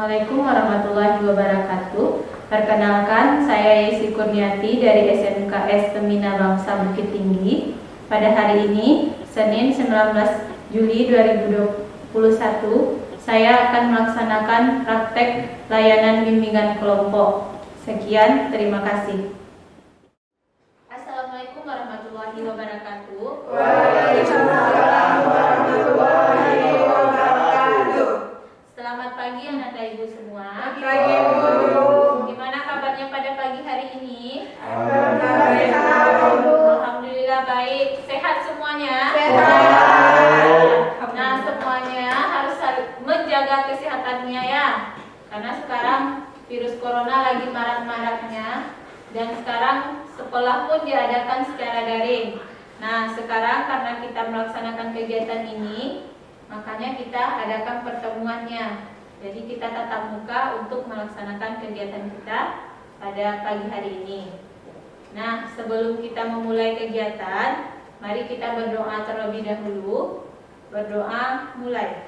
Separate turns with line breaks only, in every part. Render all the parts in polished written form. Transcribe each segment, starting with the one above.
Assalamualaikum warahmatullahi wabarakatuh. Perkenalkan, saya Yesi Kurniati dari SMKS Temina Bangsa Bukit Tinggi. Pada hari ini, Senin 19 Juli 2021, saya akan melaksanakan praktek layanan bimbingan kelompok. Sekian, terima kasih. Assalamualaikum warahmatullahi wabarakatuh.
Waalaikumsalam warahmatullahi wabarakatuh.
Selamat pagi anak dan ibu semua.
Pagi Bu.
Gimana kabarnya pada pagi hari ini?
Alhamdulillah.
Alhamdulillah baik. Sehat semuanya?
Sehat.
Nah, semuanya harus menjaga kesehatannya ya. Karena sekarang virus corona lagi marak-maraknya, dan sekarang sekolah pun diadakan secara daring. Nah, sekarang karena kita melaksanakan kegiatan ini, makanya kita adakan pertemuannya. Jadi kita tatap muka untuk melaksanakan kegiatan kita pada pagi hari ini. Nah, sebelum kita memulai kegiatan, mari kita berdoa terlebih dahulu. Berdoa mulai.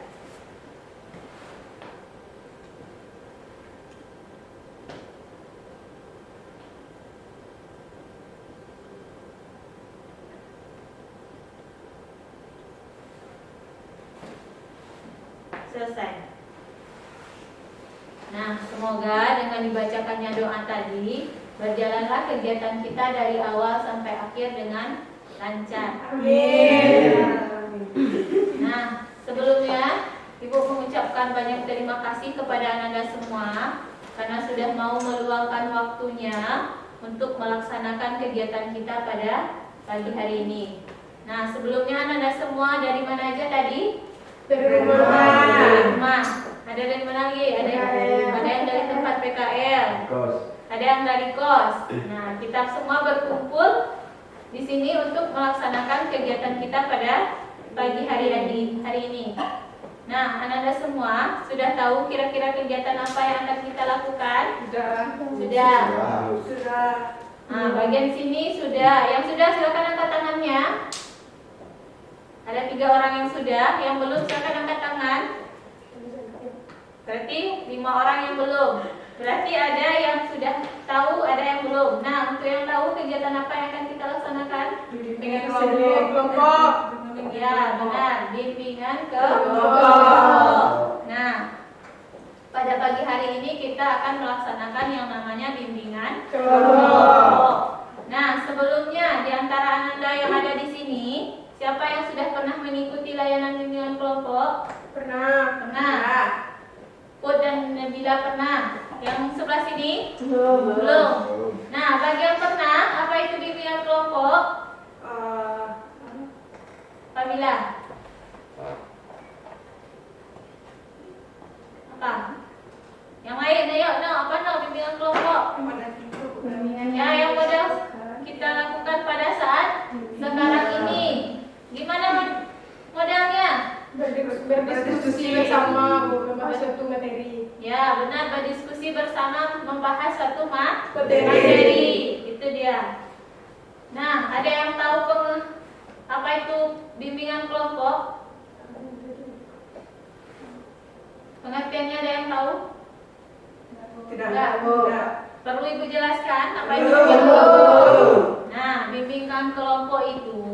Selesai. Nah, semoga dengan dibacakannya doa tadi, berjalanlah kegiatan kita dari awal sampai akhir dengan lancar.
Amin.
Nah, sebelumnya Ibu mengucapkan banyak terima kasih kepada Ananda semua karena sudah mau meluangkan waktunya untuk melaksanakan kegiatan kita pada pagi hari ini. Nah, sebelumnya Ananda semua dari mana aja tadi?
Dari rumah.
Dari rumah. Ada dari mana lagi? Ada yang dari tempat PKL. Ada yang dari kos. Nah, kita semua berkumpul di sini untuk melaksanakan kegiatan kita pada pagi hari ini. Nah, Ananda semua sudah tahu kira-kira kegiatan apa yang akan kita lakukan? Sudah. Nah, bagian sini sudah. Yang sudah silakan angkat tangannya. Ada 3 orang yang sudah, yang belum silakan angkat tangan. Berarti 5 orang yang belum. Berarti ada yang sudah tahu, ada yang belum. Nah, untuk yang tahu kegiatan apa yang akan kita laksanakan?
Bimbingan kelompok.
Ya, benar. Bimbingan kelompok. Nah, pada pagi hari ini kita akan melaksanakan yang namanya bimbingan kelompok. Nah, sebelumnya di antara Ananda yang ada di sini, siapa yang sudah pernah mengikuti layanan bimbingan kelompok? Pernah. Put dan Nabila pernah. Yang sebelah sini? Belum. Nah, bagi yang pernah, apa itu bimbingan kelompok? Nabila. Apa? Yang lain, ayo, apa bimbingan kelompok? Ya, yang model kita lakukan pada saat sekarang ini. Gimana modelnya?
Berdiskusi bersama membahas suatu materi.
Ya, benar, berdiskusi bersama membahas satu
Materi.
materi. Itu dia. Nah, ada yang tahu apa itu bimbingan kelompok? Pengertiannya ada yang tahu? Tidak. Perlu Ibu jelaskan apa itu bimbingan kelompok? Nah, bimbingan kelompok itu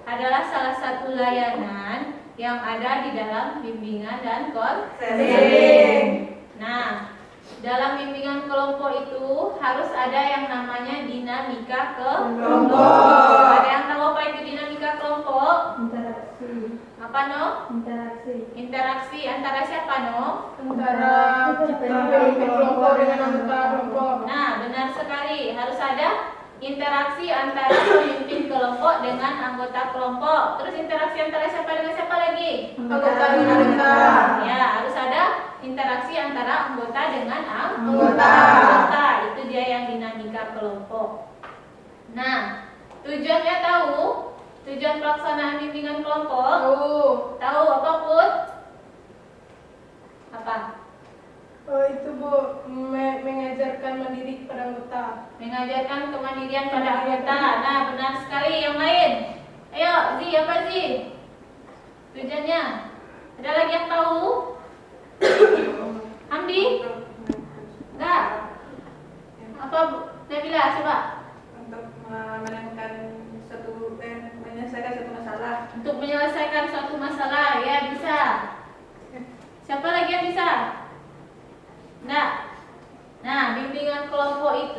adalah salah satu layanan yang ada di dalam bimbingan dan konseling. Nah, dalam bimbingan kelompok itu harus ada yang namanya dinamika kelompok. Ada yang tahu apa itu dinamika kelompok?
Interaksi.
Apa no? Interaksi antara siapa no?
Antara kita pemimpin kelompok dengan anggota kelompok.
Nah, benar sekali. Harus ada interaksi antara pemimpin kelompok dengan anggota kelompok. Terus interaksi antara siapa dengan siapa lagi?
Anggota dengan anggota.
Ya, harus ada interaksi antara anggota dengan
Anggota.
anggota. Itu dia yang dinamika kelompok. Nah, tujuannya tahu? Tujuan pelaksanaan bimbingan kelompok? Tahu apa Put? Apa?
Itu Bu, mengajarkan mandiri kepada anggota.
Mengajarkan kemandirian pada anggota. Nah, benar sekali. Yang lain? Ayo, Zi, apa Zi? Tujuannya? Ada lagi yang tahu? Hamdi?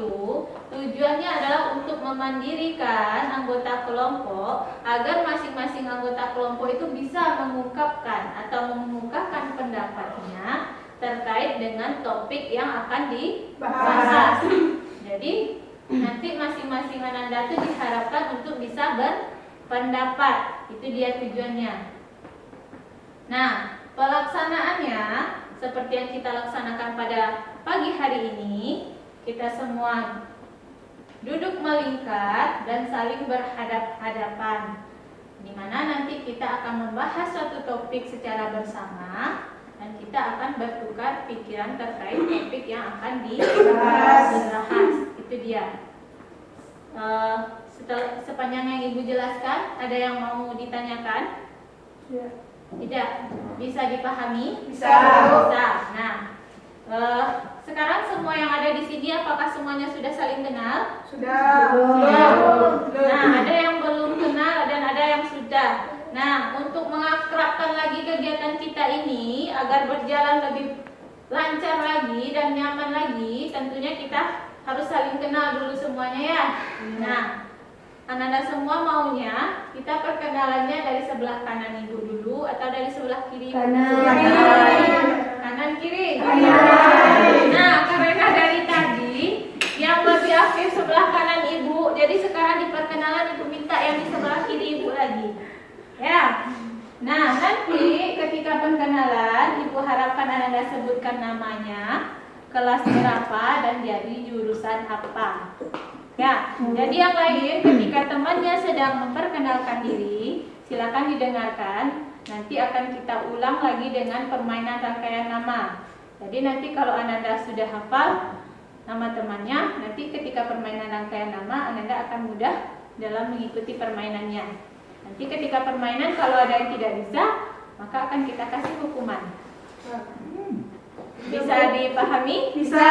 itu tujuannya adalah untuk memandirikan anggota kelompok agar masing-masing anggota kelompok itu bisa mengungkapkan atau mengemukakan pendapatnya terkait dengan topik yang akan dibahas. Jadi nanti masing-masing Ananda itu diharapkan untuk bisa berpendapat. Itu dia tujuannya. Nah, pelaksanaannya seperti yang kita laksanakan pada pagi hari ini, kita semua duduk melingkar dan saling berhadap-hadapan, di mana nanti kita akan membahas suatu topik secara bersama dan kita akan bertukar pikiran terkait topik yang akan dibahas. Itu dia. Sepanjang yang Ibu jelaskan, ada yang mau ditanyakan?
Ya.
Tidak? Bisa dipahami?
Bisa.
Bisa. Nah, sekarang semua yang ada di sini apakah semuanya sudah saling kenal?
Sudah.
Nah, ada yang belum kenal dan ada yang sudah. Nah, untuk mengakrabkan lagi kegiatan kita ini agar berjalan lebih lancar lagi dan nyaman lagi, tentunya kita harus saling kenal dulu semuanya ya. Nah, Ananda semua maunya kita perkenalannya dari sebelah kanan Ibu dulu atau dari sebelah kiri? Kanan kiri. Nah, karena dari tadi yang lebih aktif sebelah kanan Ibu, jadi sekarang di perkenalan Ibu minta yang di sebelah kiri Ibu lagi. Ya. Nah, nanti ketika perkenalan Ibu harapkan Ananda sebutkan namanya, kelas berapa dan jadi jurusan apa. Ya, jadi yang lain ketika temannya sedang memperkenalkan diri, silakan didengarkan. Nanti akan kita ulang lagi dengan permainan rangkaian nama. Jadi nanti kalau Ananda sudah hafal nama temannya, nanti ketika permainan rangkaian nama Ananda akan mudah dalam mengikuti permainannya. Nanti ketika permainan kalau ada yang tidak bisa, maka akan kita kasih hukuman. Bisa dipahami?
Bisa.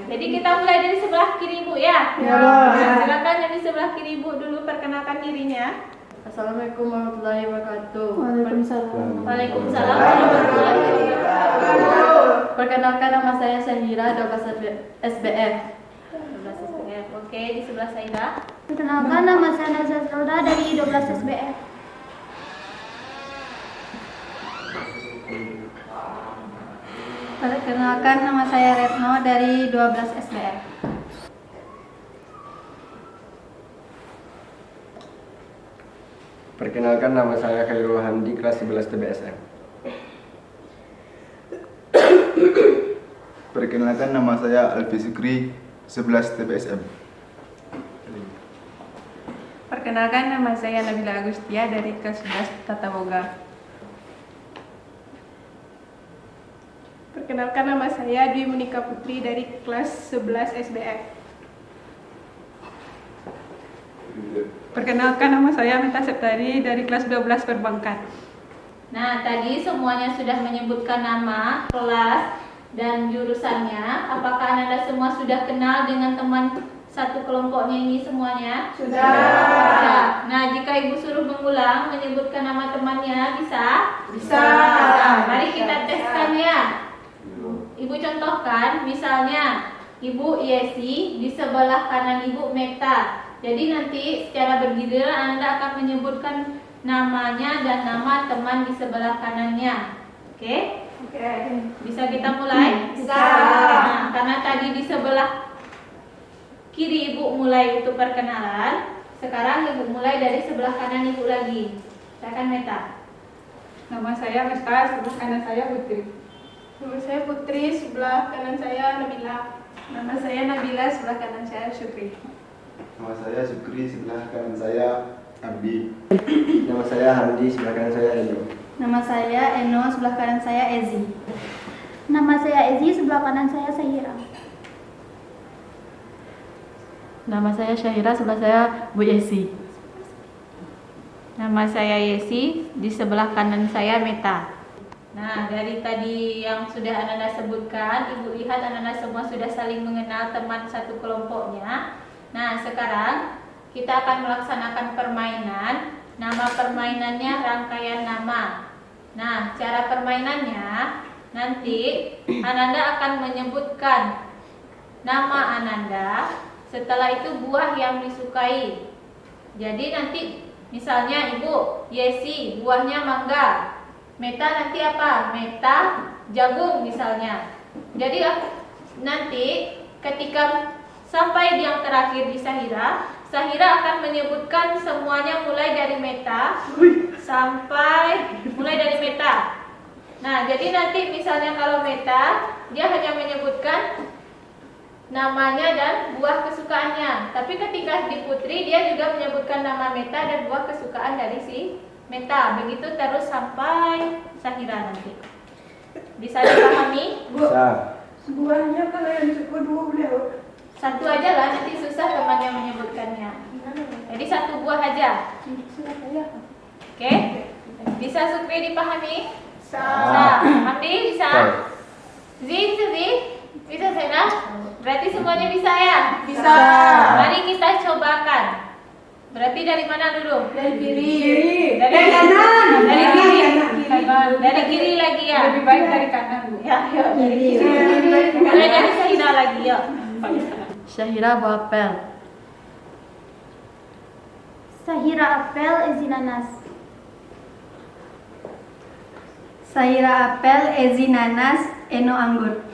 Jadi kita mulai dari sebelah kiri Ibu ya.
Ya.
Nah, silakan yang di sebelah kiri Ibu dulu perkenalkan dirinya.
Assalamualaikum warahmatullahi wabarakatuh.
Waalaikumsalam warahmatullahi wabarakatuh.
Perkenalkan, nama saya Syahira, 12 SBF.
12 SPF. Oke, di sebelah Saida.
Perkenalkan, nama saya Nazar Sauda dari 12 SBF.
Perkenalkan, nama saya Retno dari 12 SBF.
Perkenalkan, nama saya Khairul Hamdi, kelas 11 TBSM.
Perkenalkan, nama saya Alfi Sukri, 11 TBSM.
Perkenalkan, nama saya Nabila Agustia dari kelas 11 Tata Boga.
Perkenalkan, nama saya Dwi Monika Putri dari kelas 11 SBF.
Perkenalkan, nama saya Meta Septari dari kelas 12 Perbankan.
Nah, tadi semuanya sudah menyebutkan nama, kelas, dan jurusannya. Apakah Anda semua sudah kenal dengan teman satu kelompoknya ini semuanya?
Sudah.
Ya. Nah, jika Ibu suruh mengulang menyebutkan nama temannya, bisa?
Bisa.
Mari kita teskan ya. Ibu contohkan, misalnya Ibu Yesi, di sebelah kanan Ibu Meta. Jadi nanti secara bergiliran Anda akan menyebutkan namanya dan nama teman di sebelah kanannya. Oke?
Oke.
Bisa kita mulai?
Bisa.
Nah, karena tadi di sebelah kiri Ibu mulai untuk perkenalan, sekarang Ibu mulai dari sebelah kanan Ibu lagi. Silakan Meta.
Nama saya Mesta, sebelah kanan saya Putri.
Nama saya Putri, sebelah kanan saya Nabila.
Nama saya Nabila, sebelah kanan saya Syukri.
Nama saya Sukri, sebelah kanan saya Abi.
Nama saya Hamdi, sebelah kanan saya Eno.
Nama saya Eno, sebelah kanan saya Ezi.
Nama saya Ezi, sebelah kanan saya Syahira.
Nama saya Syahira, sebelah saya Bu Yesi.
Nama saya Yesi, di sebelah kanan saya Meta. Nah, dari tadi yang sudah Ananda sebutkan, Ibu lihat Ananda semua sudah saling mengenal teman satu kelompoknya. Nah, sekarang kita akan melaksanakan permainan. Nama permainannya rangkaian nama. Nah, cara permainannya nanti Ananda akan menyebutkan nama Ananda, setelah itu buah yang disukai. Jadi nanti misalnya Ibu Yesi buahnya mangga, Meta nanti apa? Meta jagung misalnya. Jadi nanti ketika sampai yang terakhir di Syahira, Syahira akan menyebutkan semuanya mulai dari Meta sampai mulai dari Meta. Nah, jadi nanti misalnya kalau Meta, dia hanya menyebutkan namanya dan buah kesukaannya. Tapi ketika di Putri, dia juga menyebutkan nama Meta dan buah kesukaan dari si Meta. Begitu terus sampai Syahira nanti. Bisa dipahami?
Bisa.
Buahnya kalau yang suka dua boleh.
Satu aja lah, nanti susah teman yang menyebutkannya. Jadi satu buah aja. Oke? Bisa Sukri dipahami? Bisa. Hamdi bisa? Zi bisa Zi? Bisa Sena? Berarti semuanya bisa ya?
Bisa.
Mari kita cobakan. Berarti dari mana dulu?
Dari kiri.
Dari
kanan.
Dari kiri.
Kanan.
Dari kiri lagi ya?
Lebih baik dari kanan, Bu.
Ya, yuk dari kiri. Mulai dari Syahira lagi yuk.
Syahira buah apel.
Syahira apel, Ezi nanas.
Syahira apel, Ezi nanas, Eno anggur.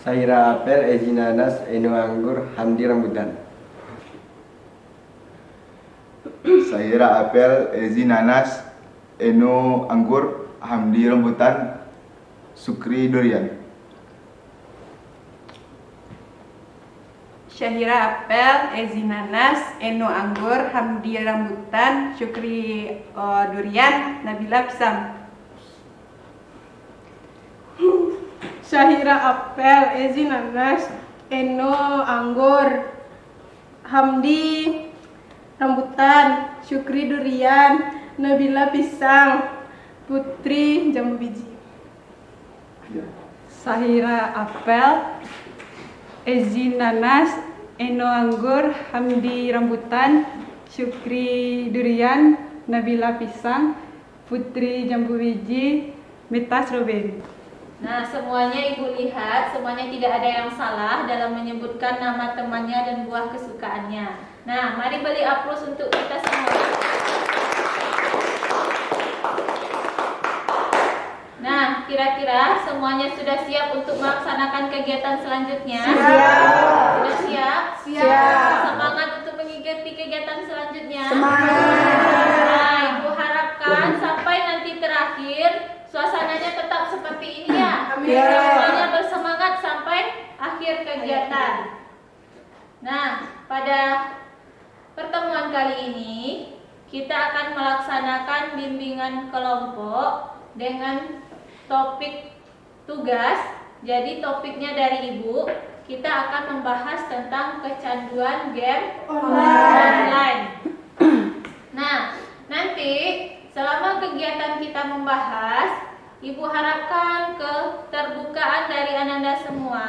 Syahira apel, Ezi nanas, Eno anggur, Hamdi rambutan.
Syahira apel, Ezi nanas, Eno anggur, Hamdi rambutan, Sukri durian.
Syahira apel, Ezi nanas, Eno anggur, Hamdi rambutan, Syukri durian, Nabila pisang.
Syahira apel, Ezi nanas, Eno anggur, Hamdi rambutan, Syukri durian, Nabila pisang, Putri jambu biji.
Syahira apel, Ezi nanas, Eno anggur, Hamdi rambutan, Syukri durian, Nabila pisang, Putri jambu biji, Meta stroberi.
Nah, semuanya Ibu lihat, semuanya tidak ada yang salah dalam menyebutkan nama temannya dan buah kesukaannya. Nah, mari beri aplaus untuk kita semua. Nah, kira-kira semuanya sudah siap untuk melaksanakan kegiatan selanjutnya? Sudah siap? Semangat untuk mengikuti kegiatan selanjutnya? Nah, Ibu harapkan sampai nanti terakhir suasananya tetap seperti ini ya. Semuanya bersemangat sampai akhir kegiatan. Nah, pada pertemuan kali ini kita akan melaksanakan bimbingan kelompok dengan topik tugas. Jadi topiknya dari Ibu, kita akan membahas tentang kecanduan game online. Nah, nanti selama kegiatan kita membahas, Ibu harapkan keterbukaan dari Ananda semua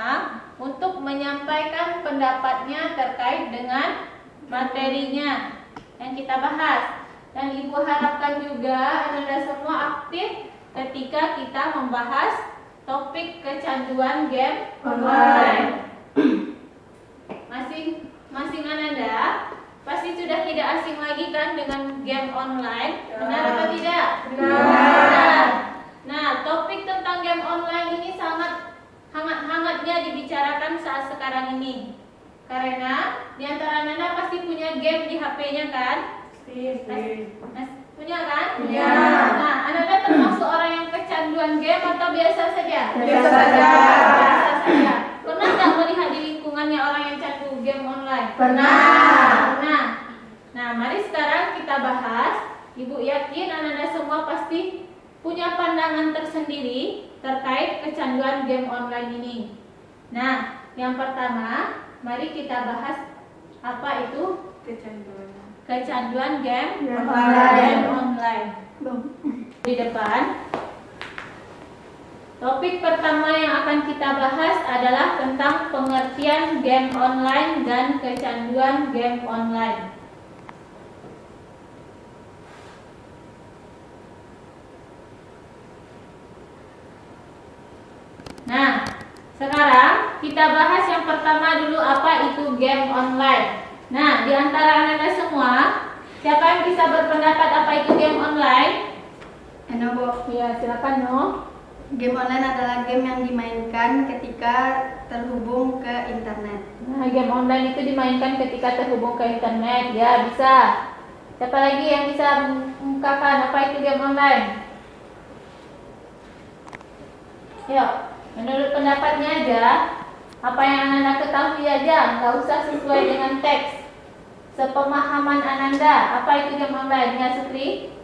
untuk menyampaikan pendapatnya terkait dengan materinya yang kita bahas. Dan Ibu harapkan juga Ananda semua aktif ketika kita membahas topik kecanduan game online. Masing-masing Ananda pasti sudah tidak asing lagi kan dengan game online, benar atau tidak? Benar. Nah, topik tentang game online ini sangat hangat-hangatnya dibicarakan saat sekarang ini. Karena di antara Anda pasti punya game di HP-nya kan? Punya kan? Punya. Nah, Anda termasuk orang yang kecanduan game atau biasa saja?
Biasa saja.
Biasa saja. Pernah nggak melihat di lingkungannya orang yang candu game online? Pernah. Nah, mari sekarang kita bahas. Ibu yakin Anda semua pasti punya pandangan tersendiri terkait kecanduan game online ini. Nah, yang pertama, mari kita bahas apa itu kecanduan game online. Di depan, topik pertama yang akan kita bahas adalah tentang pengertian game online dan kecanduan game online. Nah, Sekarang kita bahas yang pertama dulu, apa itu game online. Nah, di antara anak-anak semua, siapa yang bisa berpendapat apa itu game online?
Eno, Bu.
Ya, silakan No.
Game online adalah game yang dimainkan ketika terhubung ke internet.
Nah, game online itu dimainkan ketika terhubung ke internet. Ya, bisa. Siapa lagi yang bisa mengungkapkan apa itu game online? Yuk, menurut pendapatnya aja, apa yang Ananda ketahui aja, nggak usah sesuai dengan teks. Sepemahaman Ananda, apa itu game online? Ya, Sukri?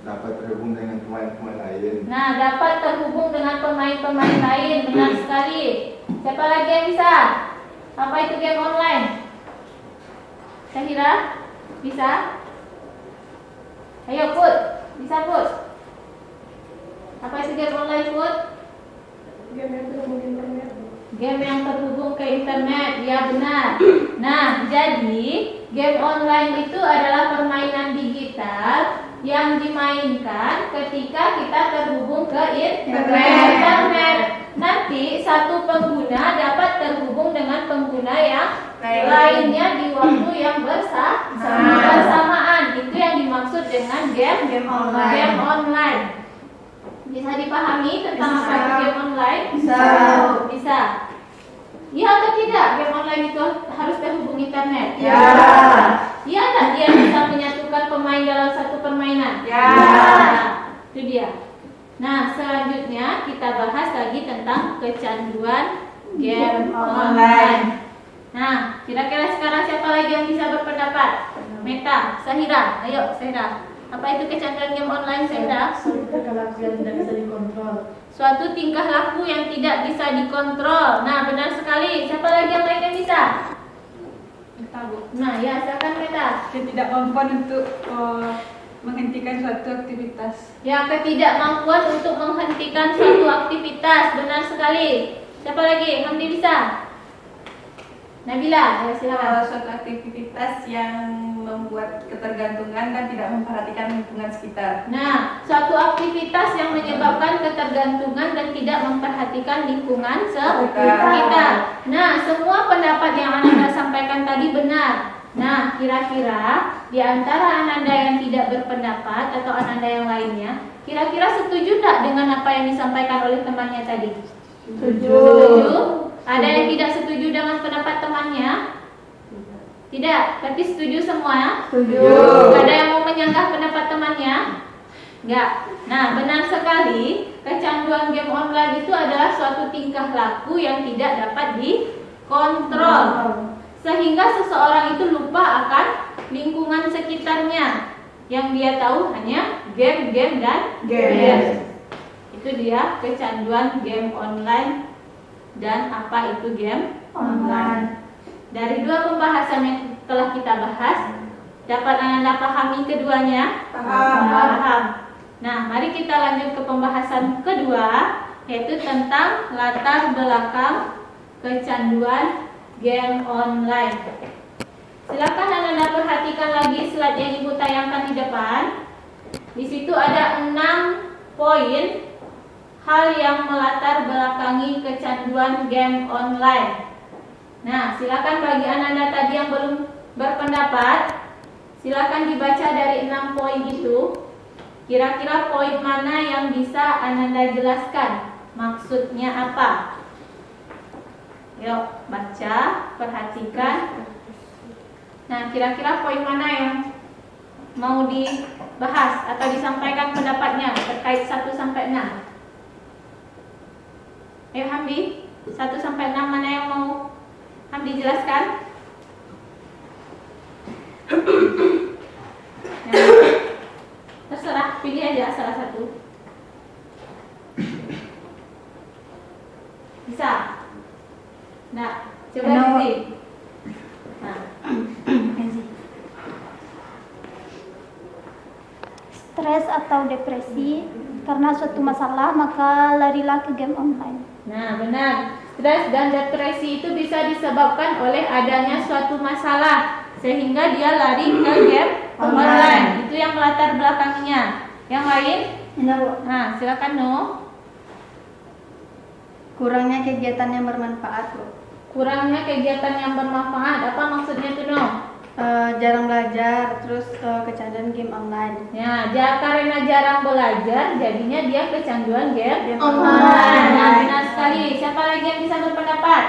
Dapat terhubung dengan pemain-pemain lain.
Nah, dapat terhubung dengan pemain-pemain lain, benar sekali. Siapa lagi yang bisa? Apa itu game online? Syahira? Bisa? Ayo Put, bisa Put? Apa itu game online Put?
Game yang terhubung internet.
Game yang terhubung ke internet, ya benar. Nah, jadi game online itu adalah permainan digital yang dimainkan ketika kita terhubung ke internet. Nanti satu pengguna dapat terhubung dengan pengguna yang lainnya di waktu yang bersamaan. Itu yang dimaksud dengan game online. Bisa dipahami tentang apa itu game online? Bisa. Iya atau tidak? Game online itu harus terhubung internet?
Ya.
Iya tak dia bisa menyatukan pemain dalam satu permainan?
Ya.
Itu dia. Nah, selanjutnya kita bahas lagi tentang kecanduan game online. Nah, kira-kira sekarang siapa lagi yang bisa berpendapat? Meta, Sahira, ayo Sahira. Apa itu kecanduan game online, Sahira?
Tingkah laku yang tidak bisa dikontrol.
Suatu tingkah laku yang tidak bisa dikontrol. Nah, benar sekali. Siapa lagi yang lain yang bisa? Nah, ya silakan Meta.
Ketidakmampuan untuk menghentikan suatu aktivitas.
Yang ketidakmampuan untuk menghentikan suatu aktivitas, benar sekali. Siapa lagi? Hamdi bisa? Nabila, ya silakan.
Suatu aktivitas yang membuat ketergantungan dan tidak memperhatikan lingkungan sekitar.
Nah, suatu aktivitas yang menyebabkan ketergantungan dan tidak memperhatikan lingkungan sekitar. Nah, semua pendapat yang Ananda sampaikan tadi benar. Nah, kira-kira di antara Ananda yang tidak berpendapat atau Ananda yang lainnya, kira-kira setuju tak dengan apa yang disampaikan oleh temannya tadi? Setuju. Ada yang tidak setuju dengan pendapat temannya? Tidak, tapi setuju semua ya?
Setuju.
Ada yang mau menyanggah pendapat temannya? Enggak. Nah, benar sekali, kecanduan game online itu adalah suatu tingkah laku yang tidak dapat dikontrol. Sehingga seseorang itu lupa akan lingkungan sekitarnya. Yang dia tahu hanya game-game dan game. Itu dia kecanduan game online dan apa itu game online. Dari dua pembahasan yang telah kita bahas, dapat Anda pahami keduanya? Paham. Nah, mari kita lanjut ke pembahasan kedua, yaitu tentang latar belakang kecanduan game online. Silakan Anda perhatikan lagi slide yang Ibu tayangkan di depan. Di situ ada 6 poin hal yang melatar belakangi kecanduan game online. Nah, silakan bagi Ananda tadi yang belum berpendapat, silakan dibaca dari 6 poin itu. Kira-kira poin mana yang bisa Ananda jelaskan? Maksudnya apa? Yuk, baca, perhatikan. Nah, kira-kira poin mana yang mau dibahas atau disampaikan pendapatnya terkait 1 sampai 6? Ayo Hamdi, 1 sampai 6 mana yang mau Hamdi jelaskan? Ya. Terserah, pilih aja salah satu. Bisa? Nah, coba Zizi. Nah,
Stres atau depresi karena suatu masalah, maka larilah ke game online.
nah benar. Stres dan depresi itu bisa disebabkan oleh adanya suatu masalah sehingga dia lari ke game online. Itu yang melatar belakangnya. Yang lain? Nah, silakan No.
Kurangnya kegiatan yang bermanfaat, Bu.
Kurangnya kegiatan yang bermanfaat. Apa maksudnya tuh, No?
Jarang belajar, terus kecanduan game online.
Ya, karena jarang belajar, jadinya dia kecanduan game
Online.
Nah, benar sekali. Siapa lagi yang bisa berpendapat?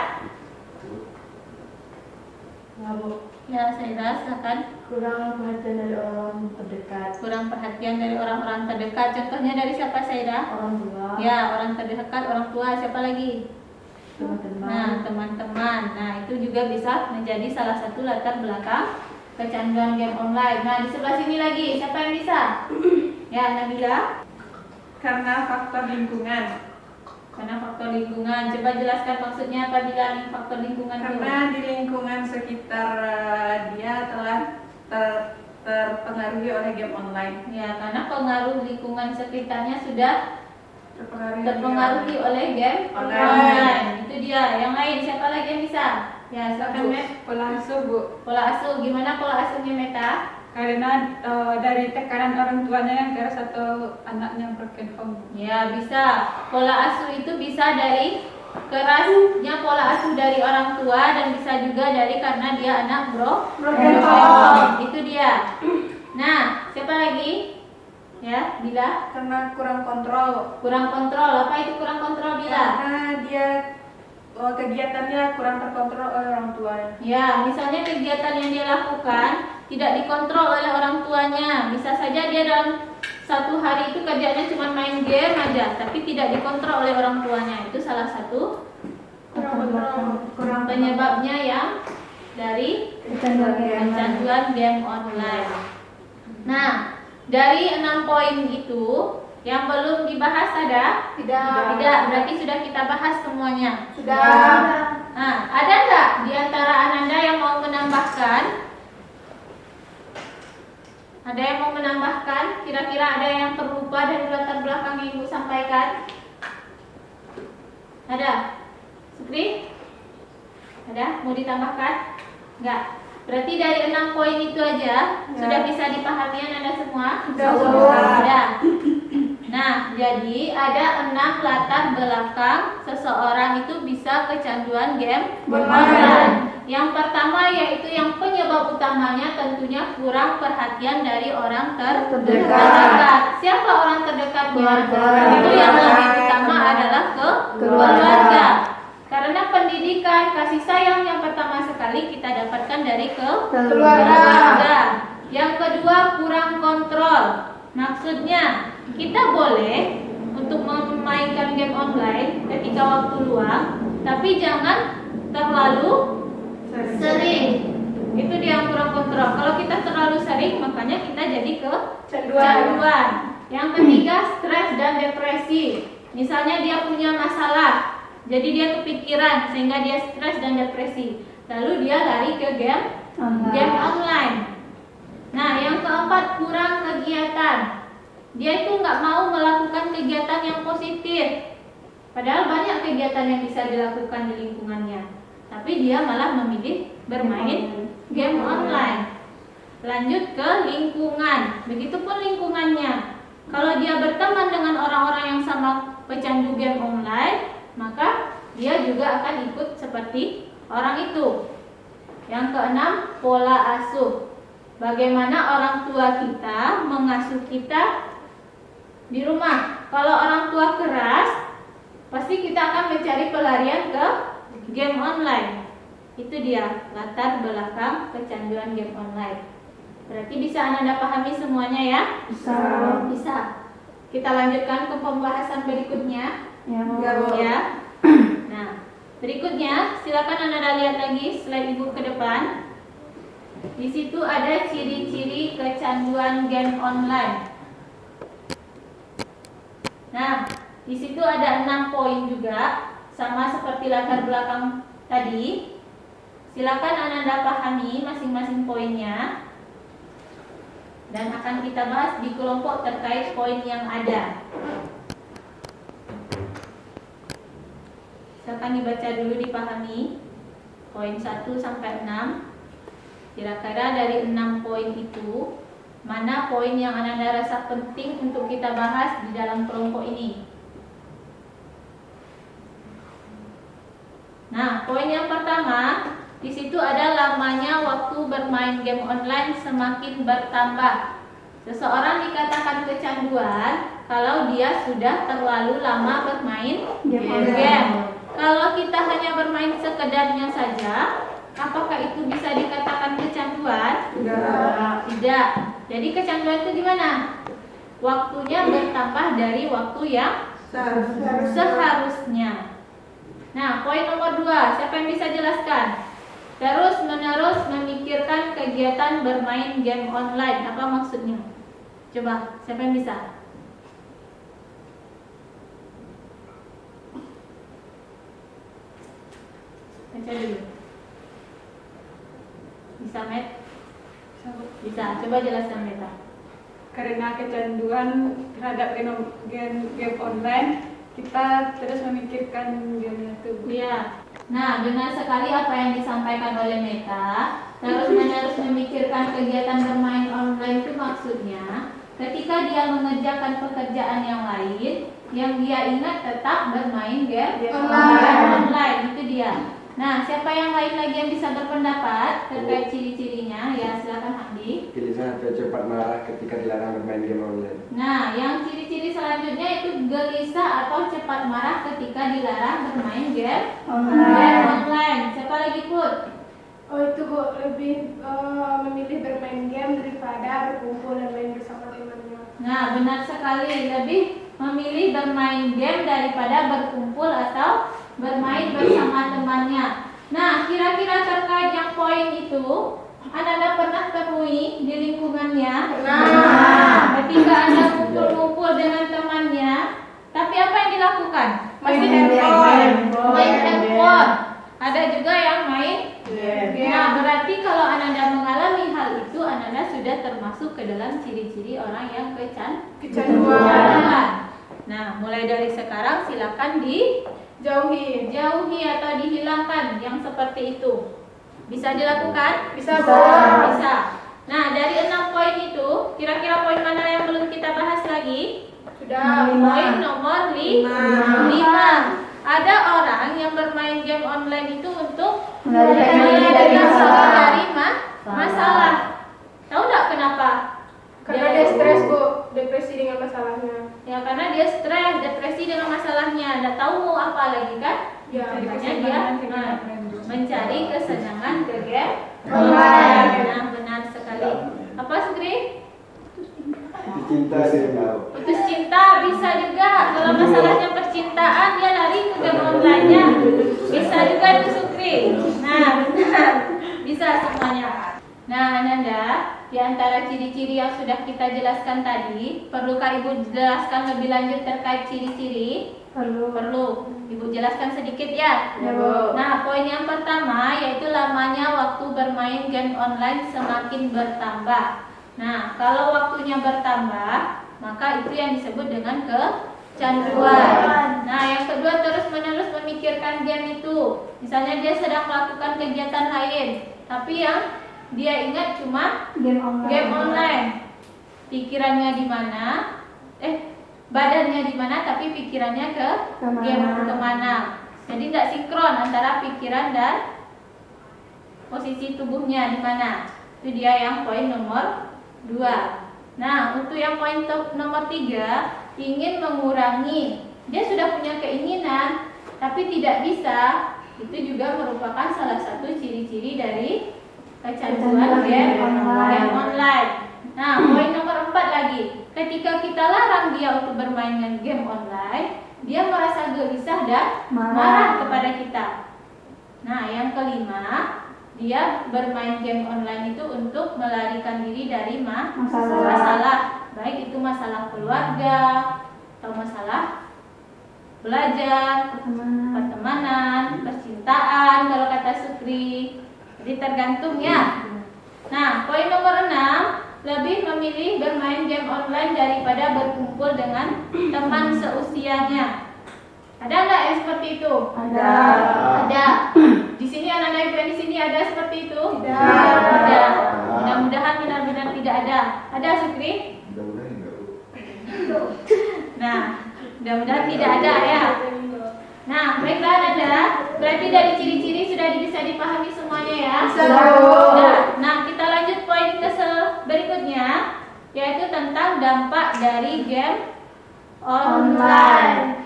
Ya, saya silakan.
Kurang perhatian dari orang terdekat,
Kurang perhatian dari orang-orang terdekat. Contohnya dari siapa, Saida?
orang tua,
Ya, orang terdekat, orang tua. Siapa lagi?
teman-teman.
Nah, teman-teman. Nah, itu juga bisa menjadi salah satu latar belakang kecanduan game online. Nah, di sebelah sini lagi, siapa yang bisa? Ya, Nabila.
Karena faktor lingkungan.
Karena faktor lingkungan. Coba jelaskan maksudnya apabila faktor lingkungan itu.
Karena di lingkungan sekitar dia telah terpengaruhi oleh game online.
Ya, karena pengaruh lingkungan sekitarnya sudah terpengaruhi
oleh
oleh game
Online.
online. Itu dia. Yang lain siapa lagi yang bisa? Ya, silakan Met.
Pola asuh, Bu.
Pola asuh. Gimana pola asuhnya, Meta?
Karena dari tekanan orang tuanya yang keras atau anaknya broken home.
Ya, bisa. Pola asuh itu bisa dari kerasnya pola asuh dari orang tua dan bisa juga dari karena dia anak broken home. Itu dia. Nah, siapa lagi? Ya, Bila.
karena kurang kontrol.
Kurang kontrol. Apa itu kurang kontrol, Bila?
Karena dia kegiatannya kurang terkontrol oleh orang tuanya.
Ya, misalnya kegiatan yang dia lakukan tidak dikontrol oleh orang tuanya. Bisa saja dia dalam satu hari itu kerjanya cuma main game aja, tapi tidak dikontrol oleh orang tuanya. Itu salah satu kurang penyebabnya yang dari kecanduan game online. Nah, dari 6 poin itu yang belum dibahas ada? Tidak, berarti sudah kita bahas semuanya. Nah, ada nggak di antara Ananda yang mau menambahkan? Ada yang mau menambahkan? Kira-kira ada yang terlupa dari latar belakang yang Ibu sampaikan? Ada? Sukri? Ada? Mau ditambahkan? Enggak. Berarti dari 6 poin itu aja sudah bisa dipahami Anda semua? Sudah. Nah, jadi ada 6 latar belakang seseorang itu bisa kecanduan game online. Yang pertama yaitu yang penyebab utamanya tentunya kurang perhatian dari orang terdekat. Siapa orang terdekatnya? Itu yang lebih utama adalah keluarga. Karena pendidikan, kasih sayang yang pertama sekali kita dapatkan dari keluarga. Yang kedua kurang kontrol. Maksudnya kita boleh untuk memainkan game online ketika waktu luang, tapi jangan terlalu sering. Itu dia yang kurang kontrol. Kalau kita terlalu sering, makanya kita jadi kecanduan. Yang ketiga stres dan depresi. Misalnya dia punya masalah, jadi dia kepikiran sehingga dia stres dan depresi. Lalu dia lari ke game online. Nah, yang keempat kurang kegiatan. Dia itu nggak mau melakukan kegiatan yang positif. Padahal banyak kegiatan yang bisa dilakukan di lingkungannya. Tapi dia malah memilih bermain game online. Lanjut ke lingkungan. Begitupun lingkungannya. Kalau dia berteman dengan orang-orang yang sama pecandu game online, maka dia juga akan ikut seperti orang itu. Yang keenam, pola asuh. Bagaimana orang tua kita mengasuh kita di rumah. Kalau orang tua keras, pasti kita akan mencari pelarian ke game online. Itu dia latar belakang kecanduan game online. Berarti bisa Anda pahami semuanya ya? Bisa. Kita lanjutkan ke pembahasan berikutnya. Ya. Nah, berikutnya silakan Anda lihat lagi slide Ibu ke depan. Di situ ada ciri-ciri kecanduan game online. Nah, di situ ada 6 poin juga, sama seperti latar belakang tadi. Silakan Anda pahami masing-masing poinnya. Dan akan kita bahas di kelompok terkait poin yang ada. Silakan dibaca dulu, dipahami. Poin 1 sampai 6. Kira-kira dari 6 poin itu, mana poin yang Anda rasa penting untuk kita bahas di dalam kelompok ini? Nah, poin yang pertama, di situ ada lamanya waktu bermain game online semakin bertambah. Seseorang dikatakan kecanduan kalau dia sudah terlalu lama bermain game. Kalau kita hanya bermain sekedarnya saja, apakah itu bisa dikatakan kecanduan? Tidak. Jadi kecanduan itu gimana? Waktunya bertambah dari waktu yang seharusnya. Nah, poin nomor 2, siapa yang bisa jelaskan? Terus menerus memikirkan kegiatan bermain game online. Apa maksudnya? Coba, siapa yang bisa? Baca dulu. Bisa, Met? Bisa. Coba jelaskan, Meta.
Karena kecanduan terhadap game online, kita terus memikirkan game itu.
Iya. Nah, benar sekali apa yang disampaikan oleh Meta. Terus menerus memikirkan kegiatan bermain online itu maksudnya ketika dia mengerjakan pekerjaan yang lain, yang dia ingat tetap bermain game online. Itu dia. Nah, siapa yang lain lagi yang bisa berpendapat terkait ciri-cirinya? Ya, silakan Hamdi.
Gelisah atau cepat marah ketika dilarang bermain game online.
Nah, yang ciri-ciri selanjutnya itu gelisah atau cepat marah ketika dilarang bermain game online. Siapa lagi, Put?
Oh, itu Bu, lebih memilih bermain game daripada berkumpul dan main bersama temannya.
Nah, benar sekali, lebih memilih bermain game daripada berkumpul atau bermain bersama temannya. Nah, kira-kira terkait yang poin itu, Anda pernah temui di lingkungannya? Ketika Anda kumpul-kumpul dengan temannya, tapi apa yang dilakukan?
Main handphone.
Main handphone. Ada juga yang main game. Nah, berarti kalau Anda mengalami hal itu, Anda sudah termasuk ke dalam ciri-ciri orang yang kecanduan. Nah, mulai dari sekarang silakan dijauhi atau dihilangkan yang seperti itu. Bisa dilakukan?
Bisa,
Bu. Bisa. Nah, dari 6 poin itu, kira-kira poin mana yang belum kita bahas lagi?
Sudah.
Poin nomor 5. Ada orang yang bermain game online itu untuk melarikan dari masalah. Tahu nggak kenapa?
Karena dia stres, Bu, depresi dengan masalahnya.
Ya, karena dia stres, depresi dengan masalahnya. Nggak tahu mau apa lagi kan?
Ya,
Makanya dia mencari kesenangan ke game online. Nah, benar sekali. Apa, Sugri?
Itu cinta sih tahu.
Putus cinta bisa juga. Kalau masalahnya percintaan, dia lari ke game online-nya. Bisa juga itu, Sugri. Nah, benar. Bisa semuanya. Nah, Ananda, di antara ciri-ciri yang sudah kita jelaskan tadi, perlukah Ibu jelaskan lebih lanjut terkait ciri-ciri? Perlu. Ibu jelaskan sedikit ya.
Ya, Bu.
Nah, poin yang pertama yaitu lamanya waktu bermain game online semakin bertambah. Nah, kalau waktunya bertambah, maka itu yang disebut dengan kecanduan. Nah, yang kedua terus-menerus memikirkan game itu. Misalnya dia sedang melakukan kegiatan lain, tapi yang dia ingat cuma game online. Pikirannya di mana? Badannya di mana, tapi pikirannya ke game kemana. Jadi tidak sinkron antara pikiran dan posisi tubuhnya di mana. Itu dia yang poin nomor 2. Nah, untuk yang poin nomor 3, ingin mengurangi. Dia sudah punya keinginan, tapi tidak bisa. Itu juga merupakan salah satu ciri-ciri dari kecanduan game online. Nah, poin nomor 4 lagi. Ketika kita larang dia untuk bermain game online, dia merasa gelisah dan marah kepada kita. Nah, yang kelima, dia bermain game online itu untuk melarikan diri dari masalah. Baik itu masalah keluarga atau masalah belajar, pertemanan, percintaan kalau kata Sukri. Jadi tergantung ya. Nah, poin nomor 6, lebih memilih bermain game online daripada berkumpul dengan teman seusianya. Ada nggak yang seperti itu? Ada. Di sini anak-anak yang di sini ada seperti itu? Tidak. Mudah-mudahan benar-benar tidak ada. Ada, Sukri?
Mudah-mudahan enggak, Bu.
Nah, mudah-mudahan tidak ada ya. Nah, baiklah Nanda. Berarti dari ciri-ciri sudah bisa dipahami semuanya ya. Nah, kita lanjut poin berikutnya, yaitu tentang dampak dari game online.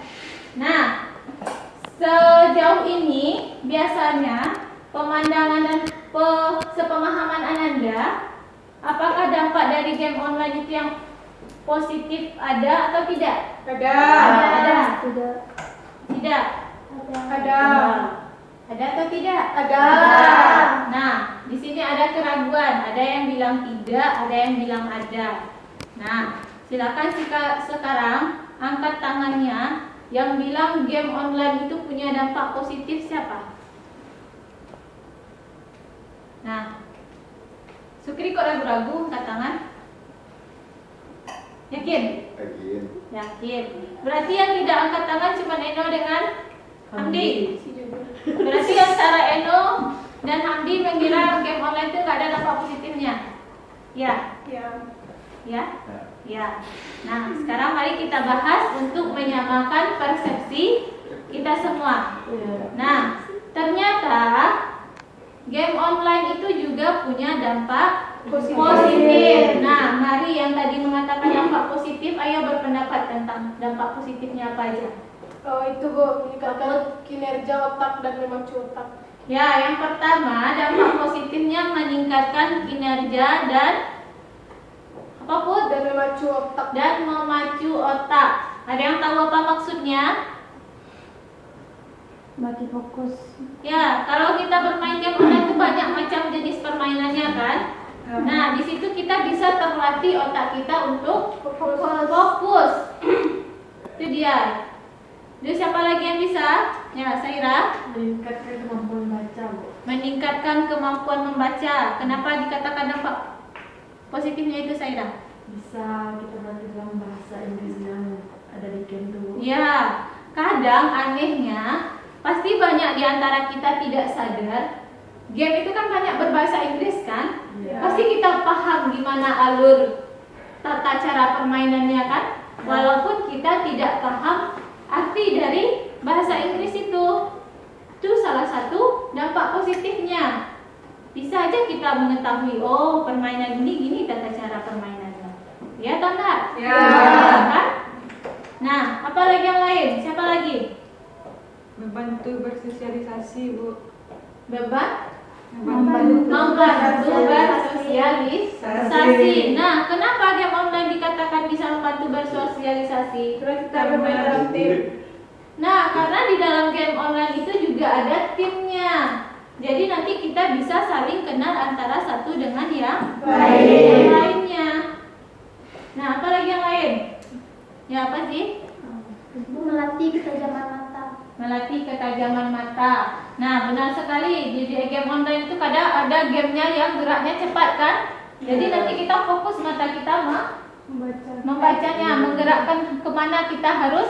Nah, sejauh ini biasanya pemandangan dan sepemahaman Ananda, apakah dampak dari game online itu yang positif ada atau tidak?
Ada.
Tidak.
Ada.
Ada atau tidak?
Ada.
Nah, di sini ada keraguan. Ada yang bilang tidak, ada yang bilang ada. Nah, silakan sekarang angkat tangannya yang bilang game online itu punya dampak positif siapa? Nah, Sukri kok ragu-ragu angkat tangan? Yakin? Yakin. Berarti yang tidak angkat tangan cuma Eno dengan Hamdi. Berarti antara Eno dan Hamdi mengira game online itu nggak ada dampak positifnya. Ya. Ya. Nah, sekarang mari kita bahas untuk menyamakan persepsi kita semua. Nah, ternyata game online itu juga punya dampak positif. Nah, mari yang tadi mengatakan dampak positif, ayo berpendapat tentang dampak positifnya apa aja.
Itu Bu, meningkatkan kinerja otak dan memacu otak.
Ya, yang pertama dampak positifnya meningkatkan kinerja dan apa Put?
Dan memacu otak.
Dan memacu otak. Ada yang tahu apa maksudnya?
Makin fokus.
Ya, kalau kita bermain game online itu banyak macam jenis permainannya kan. Nah, di situ kita bisa terlatih otak kita untuk fokus. Itu dia. Terus siapa lagi yang bisa? Ya, Saira.
Meningkatkan kemampuan baca, Bu.
Meningkatkan kemampuan membaca. Kenapa dikatakan dampak positifnya itu, Saira?
Bisa kita belajar dalam bahasa Inggris yang ada di game itu, Bu.
Ya, kadang anehnya pasti banyak di antara kita tidak sadar. Game itu kan banyak berbahasa Inggris kan?
Iya.
Pasti kita paham gimana alur tata cara permainannya kan? Walaupun kita tidak paham arti dari bahasa Inggris itu. Itu salah satu dampak positifnya. Bisa aja kita mengetahui, oh permainan ini gini tata cara permainannya. Ya atau enggak?
Ya.
Kan? Nah, apa lagi yang lain? Siapa lagi?
Membantu bersosialisasi, Bu.
Membantu bersosialisasi. Nah, kenapa game online dikatakan bisa membantu bersosialisasi?
Kita bermain dalam tim.
Nah, karena di dalam game online itu juga ada timnya. Jadi nanti kita bisa saling kenal antara satu dengan yang lainnya. Nah, apa lagi yang lain? Ya, apa sih?
Melatih ketajaman mata.
Melatih ketajaman mata. Nah, benar sekali. Di game online itu kadang ada gamenya yang geraknya cepat kan? Jadi nanti kita fokus mata kita membacanya, menggerakkan kemana kita harus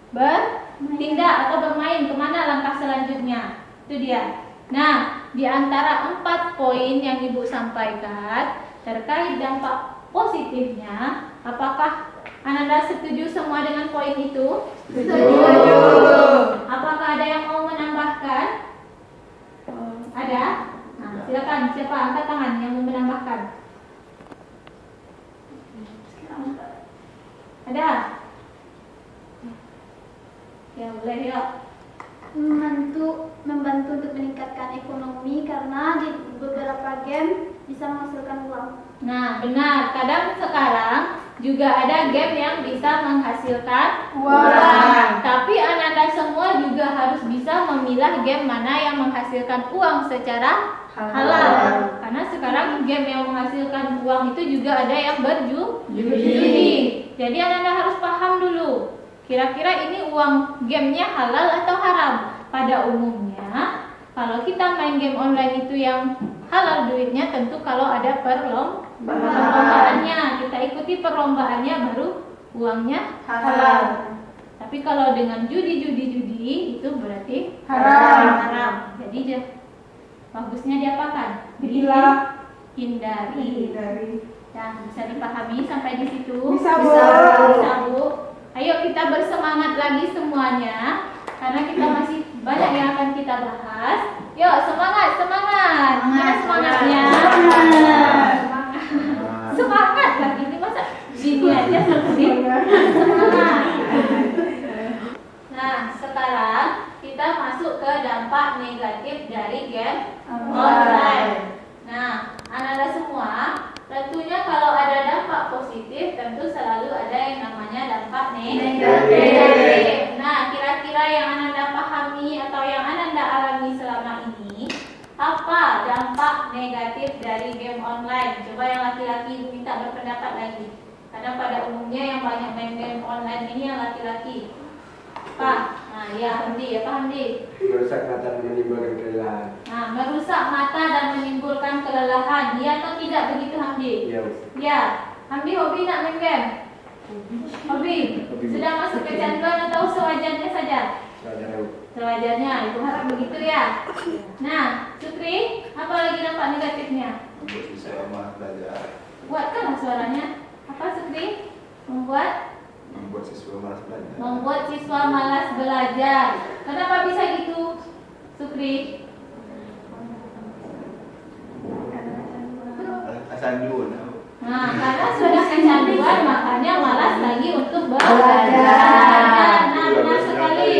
bertindak atau bermain, kemana langkah selanjutnya. Itu dia. Nah, di antara 4 poin yang Ibu sampaikan terkait dampak positifnya, apakah Ananda setuju semua dengan poin itu?
Setuju.
Apakah ada yang mau menambahkan? Ada? Nah, silakan. Siapa angkat tangan yang mau menambahkan? Ada? Ya, boleh yuk.
Membantu untuk meningkatkan ekonomi karena di beberapa game bisa menghasilkan uang.
Nah, benar. Kadang sekarang juga ada game yang bisa menghasilkan
Uang.
Tapi Ananda semua juga harus bisa memilah game mana yang menghasilkan uang secara halal. Karena sekarang game yang menghasilkan uang itu juga ada yang berjudi. Jadi Ananda harus paham dulu. Kira-kira ini uang gamenya halal atau haram? Pada umumnya, kalau kita main game online itu yang halal duitnya, tentu kalau ada perlombaannya, kita ikuti perlombaannya baru uangnya halal. Tapi kalau dengan judi itu berarti haram. Jadi bagusnya diapakan? Hindari. Nah, bisa dipahami sampai di situ?
Bisa, Bu.
Bisa, Bu. Ayo kita bersemangat lagi semuanya. karena kita masih banyak yang akan kita bahas. Yuk, semangat, semangat. Mana semangatnya? Semangat lagi ini masa gini aja selesai. Semangat. Nah, sekarang kita masuk ke dampak negatif dari game online. Nah, anak-anak semua, tentunya kalau ada dampak positif, tentu selalu ada yang namanya dampak negatif. Nah, kira-kira yang anak-anak pahami atau yang anak-anak alami selama ini, apa dampak negatif dari game online? Coba yang laki-laki Ibu minta berpendapat lagi. Karena pada umumnya yang banyak main game online ini yang laki-laki. Pak, nah ya Hamdi, ya Pak Hamdi.
Merusak mata dan menimbulkan kelelahan.
Nah, merusak mata dan menimbulkan kelelahan. Ya atau tidak begitu Hamdi?
Iya.
Ya. Hamdi hobi nak main game? Hobi. Sudah masuk kecanduan atau sewajarnya saja? Sewajarnya. Ibu harap begitu ya. Nah, Sukri, apa lagi dampak negatifnya?
Membuat siswa malas belajar.
Buatkanlah suaranya. Apa Sukri? Membuat siswa malas belajar. Kenapa bisa gitu, Sukri?
Asanjun.
Nah, karena sudah kecanduan, makanya malas lagi untuk belajar. Nah, benar sekali.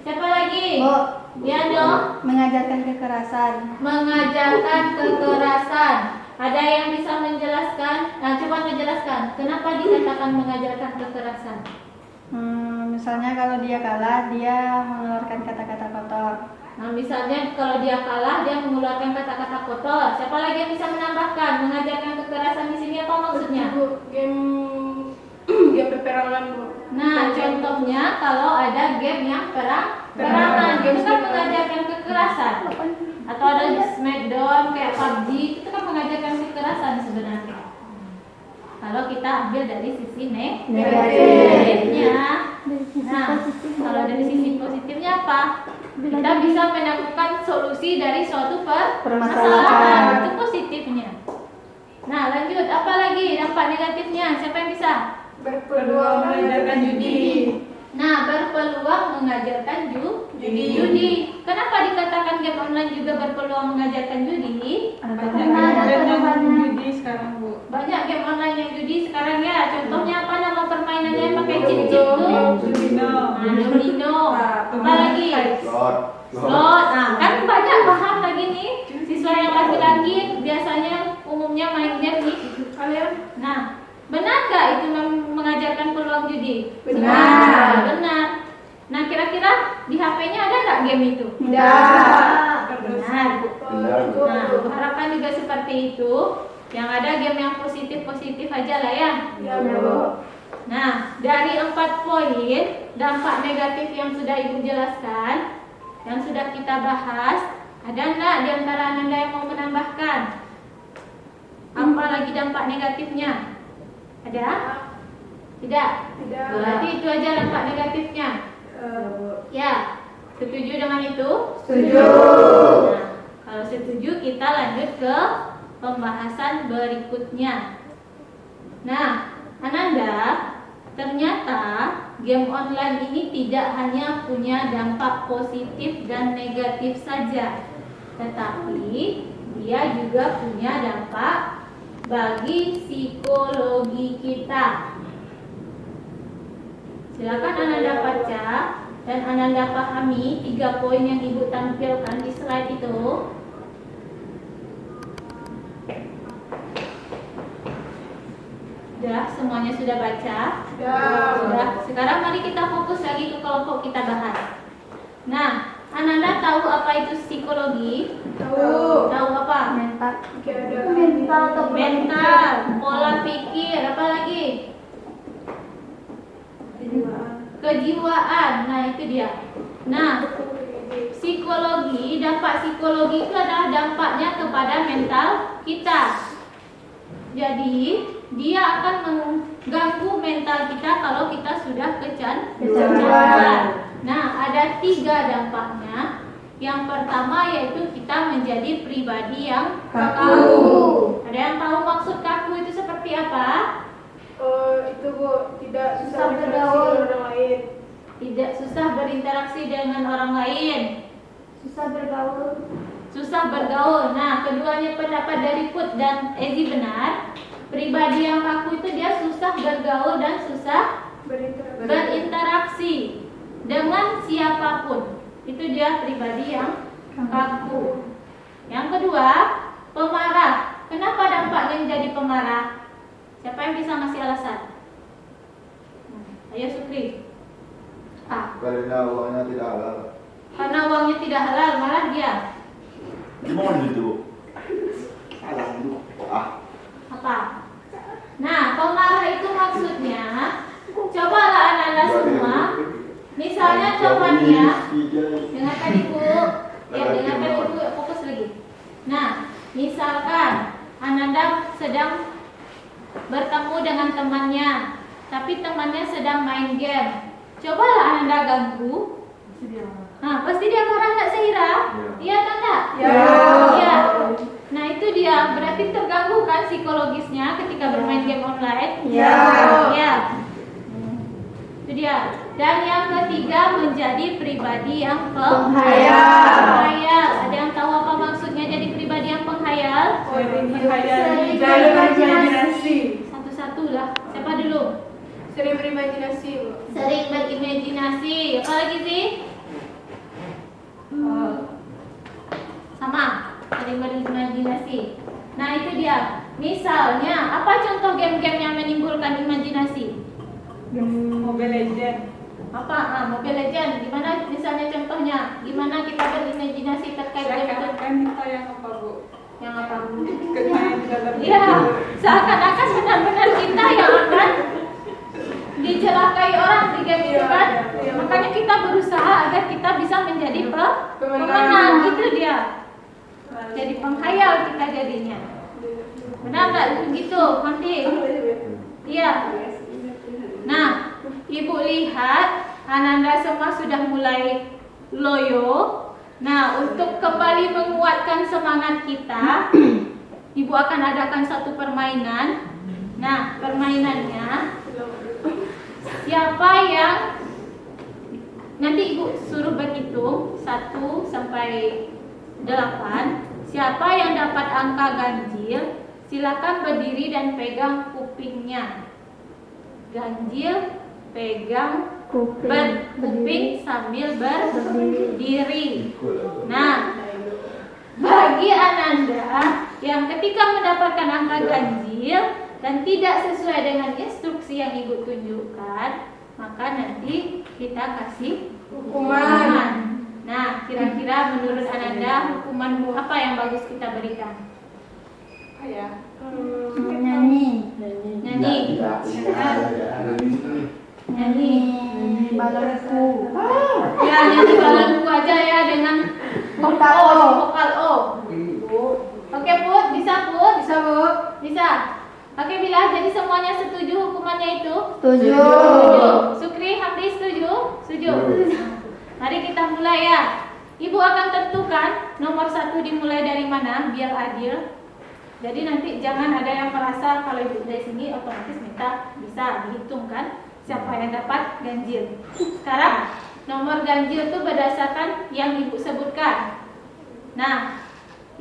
Siapa lagi?
Bu,
Ya dong.
mengajarkan kekerasan.
Mengajarkan kekerasan. Ada yang bisa menjelaskan? Nah, coba menjelaskan. Kenapa dikatakan mengajarkan kekerasan?
Misalnya kalau dia kalah, dia mengeluarkan kata-kata kotor.
Nah, misalnya kalau dia kalah, dia mengeluarkan kata-kata kotor. Siapa lagi yang bisa menambahkan? Mengajarkan kekerasan di sini apa maksudnya?
Game peperangan, Bu.
Nah, contohnya kalau ada game yang perangan, itu kan mengajarkan kekerasan. Atau ada Smackdown kayak PUBG, itu kan mengajarkan kekerasan sebenarnya. Kalau kita ambil dari sisi negatifnya. Nah, kalau dari sisi positifnya apa? Kita bisa menemukan solusi dari suatu permasalahan. Itu positifnya. Nah, lanjut. Apa lagi dampak negatifnya? Siapa yang bisa?
Berpeluang mengajarkan judi.
Nah, berpeluang mengajarkan judi. Kenapa dikatakan game online juga berpeluang mengajarkan judi?
Banyak yang judi sekarang, Bu.
Banyak game online yang judi sekarang ya. Contohnya apa nama permainannya yang pakai chip-chip tuh? Domino. Apa lagi? Slot. Nah, kan banyak paham lagi nih. Siswa yang laki-laki biasanya umumnya main game nih. Kalian? Nah, benar nggak itu mengajarkan peluang judi? Benar. Nah, kira-kira di HP-nya ada nggak game itu?
Tidak.
Benar.
Benar.
Nah, harapkan juga seperti itu. Yang ada game yang positif-positif aja lah ya.
Ya, Bu.
Nah, dari 4 poin dampak negatif yang sudah Ibu jelaskan, yang sudah kita bahas, ada nggak di antara Anda yang mau menambahkan? Apa lagi dampak negatifnya? Ada? Tidak?
Tidak.
Berarti itu aja dampak negatifnya. Ya, setuju dengan itu?
Setuju.
Nah, kalau setuju kita lanjut ke pembahasan berikutnya. Nah, Ananda, ternyata game online ini tidak hanya punya dampak positif dan negatif saja, tetapi dia juga punya dampak bagi psikologi kita. Silakan Ananda baca dan Ananda pahami 3 poin yang Ibu tampilkan di slide itu. Sudah, semuanya sudah baca? Sudah. Sekarang mari kita fokus lagi ke kelompok kita bahas. Nah, Ananda tahu apa itu psikologi?
Tahu.
Tahu apa? Mental, pola pikir, apa lagi? Kejiwaan. Nah, itu dia. Nah, psikologi, dampak psikologi itu adalah dampaknya kepada mental kita. Jadi, dia akan mengganggu mental kita kalau kita sudah kecanduan. Nah, ada 3 dampaknya. Yang pertama yaitu kita menjadi pribadi yang kaku. Ada yang tahu maksud kaku itu seperti apa?
Itu, Bu, tidak susah bergaul dengan orang lain.
Tidak susah berinteraksi dengan orang lain.
Susah bergaul.
Susah bergaul. Nah, keduanya pendapat dari Put dan Ezi benar. Pribadi yang kaku itu dia susah bergaul dan susah berinteraksi dengan siapapun. Itu dia pribadi yang kaku. Yang kedua, pemarah. Kenapa dampaknya menjadi pemarah? Siapa yang bisa ngasih alasan? Ayo Sukri.
Karena uangnya tidak halal.
Karena uangnya tidak halal, marah dia.
Gimana itu? Halal itu.
Apa? Nah, pemarah itu maksudnya, cobalah anak-anak semua. Misalnya temannya, dengarkan ibu, dengarkan ibu, fokus lagi. Nah, misalkan Ananda sedang bertemu dengan temannya, tapi temannya sedang main game. Cobalah Ananda ganggu. Nah, pasti dia marah nggak Sahira? Iya atau enggak? Iya. Nah, itu dia. Berarti terganggu kan psikologisnya ketika bermain game online? Iya. Itu dia. Dan yang ketiga, menjadi pribadi yang penghayal. Ada yang tahu apa maksudnya jadi pribadi yang penghayal?
Berimajinasi.
Satu-satu lah. Siapa dulu?
Sering berimajinasi.
Sering berimajinasi. Apa lagi sih? Sama. Sering berimajinasi. Nah, itu dia. Misalnya, apa contoh game-game yang menimbulkan imajinasi?
Mobile Legends.
Apa? Mobile Legends. Gimana misalnya contohnya? Gimana kita berimajinasi terkait game itu?
Seakan-akan kita yang apa, Bu?
Yang apa?
Ikut main dalam
Iya, seakan-akan benar-benar kita yang akan dijelakai orang di game itu kan. Makanya kita berusaha agar kita bisa menjadi pemenang. Gitu dia. Jadi penghayal kita jadinya. Benar nggak begitu, Nanti? Iya. Nah, Ibu lihat Ananda semua sudah mulai loyo. Nah, untuk kembali menguatkan semangat kita, Ibu akan adakan satu permainan. Nah, permainannya siapa yang nanti Ibu suruh berhitung 1 sampai 8. Siapa yang dapat angka ganjil, silakan berdiri dan pegang kupingnya. Ganjil, pegang kuping sambil berdiri. Nah, bagi Ananda yang ketika mendapatkan angka ganjil dan tidak sesuai dengan instruksi yang Ibu tunjukkan, maka nanti kita kasih hukuman. Nah, kira-kira menurut Ananda hukuman apa yang bagus kita berikan?
Nyanyi.
Nyanyi
balonku.
Ya, nyanyi balonku aja ya dengan vokal O. Oke, Put, bisa Put? Bisa, Bu. Bisa. Oke, Bila, jadi semuanya setuju hukumannya itu?
Setuju.
Sukri, Hamdi setuju? Setuju. Mari kita mulai ya. Ibu akan tentukan nomor 1 dimulai dari mana biar adil. Jadi nanti jangan ada yang merasa kalau ibu dari sini otomatis minta, bisa dihitungkan siapa yang dapat ganjil. Sekarang nomor ganjil itu berdasarkan yang ibu sebutkan. Nah,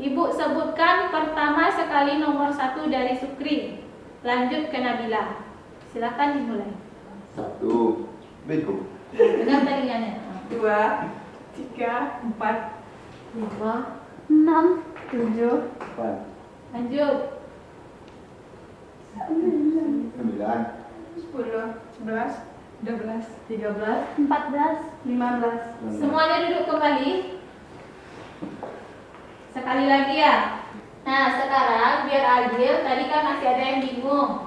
ibu sebutkan pertama sekali nomor 1 dari Sukri, lanjut ke Nabila. Silakan dimulai.
1. Bego.
Dengan telingannya.
2, 3, 4,
5,
6,
7,
8.
lanjut.
9.
10, 11, 12,
13,
14.
15.
Semuanya duduk kembali. Sekali lagi ya. Nah, sekarang biar adil, tadi kan masih ada yang bingung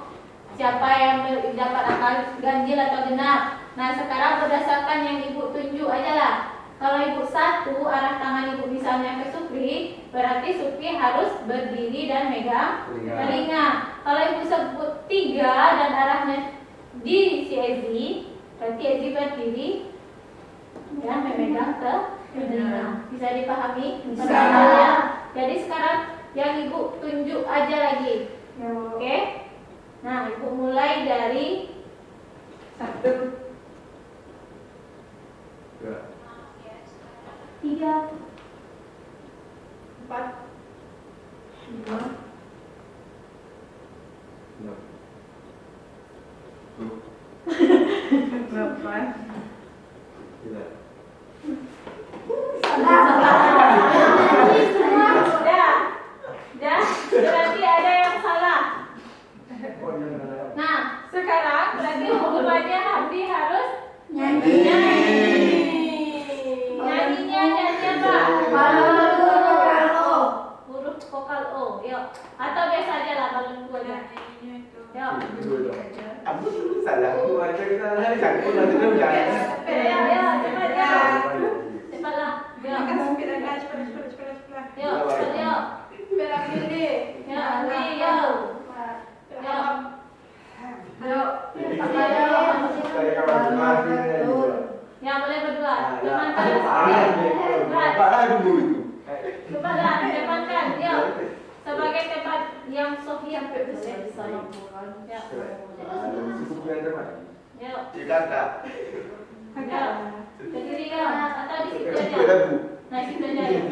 siapa yang dapat angka ganjil atau genap. Nah, sekarang berdasarkan yang ibu tunjuk aja lah. Kalau ibu 1, arah tangan ibu misalnya ke Sukri, berarti Sukri harus berdiri dan megang telinga. Kalau ibu sebut 3 dan arahnya di si Ezi, berarti Ezi berdiri dan memegang ke telinga. Bisa dipahami?
Bisa.
Jadi sekarang yang ibu tunjuk aja lagi. Oke? Nah, ibu mulai dari
1,
2.
3,
4, 5,
Delapan.
Ya, berarti ada yang salah. Nah, sekarang berarti hukumannya Hamdi harus nyanyinya apa? Huruf vokal O. Yuk. Atau biasa aja lah balon dua aja. Yuk.
Salah. Jangan pun nanti dulu jangan.
Ya, cepat ya. Cepatlah. Yuk.
Makan sempit aja, cepat.
Yuk, cepat yuk.
Berak ini.
Ya, Hamdi yuk. Yuk. Yuk.
Saya kawan kemarin juga.
Ya, boleh berdua. Teman Cepatlah, cepatkan. Yuk. Sebagai tempat yang Sofia bisa lakukan. Ya.
Cukup yang terbaik.
Yuk.
Jakarta.
Yuk. Berdiri yuk. Atau di situ aja.
Ada Bu.
Nah, situ aja. Yuk.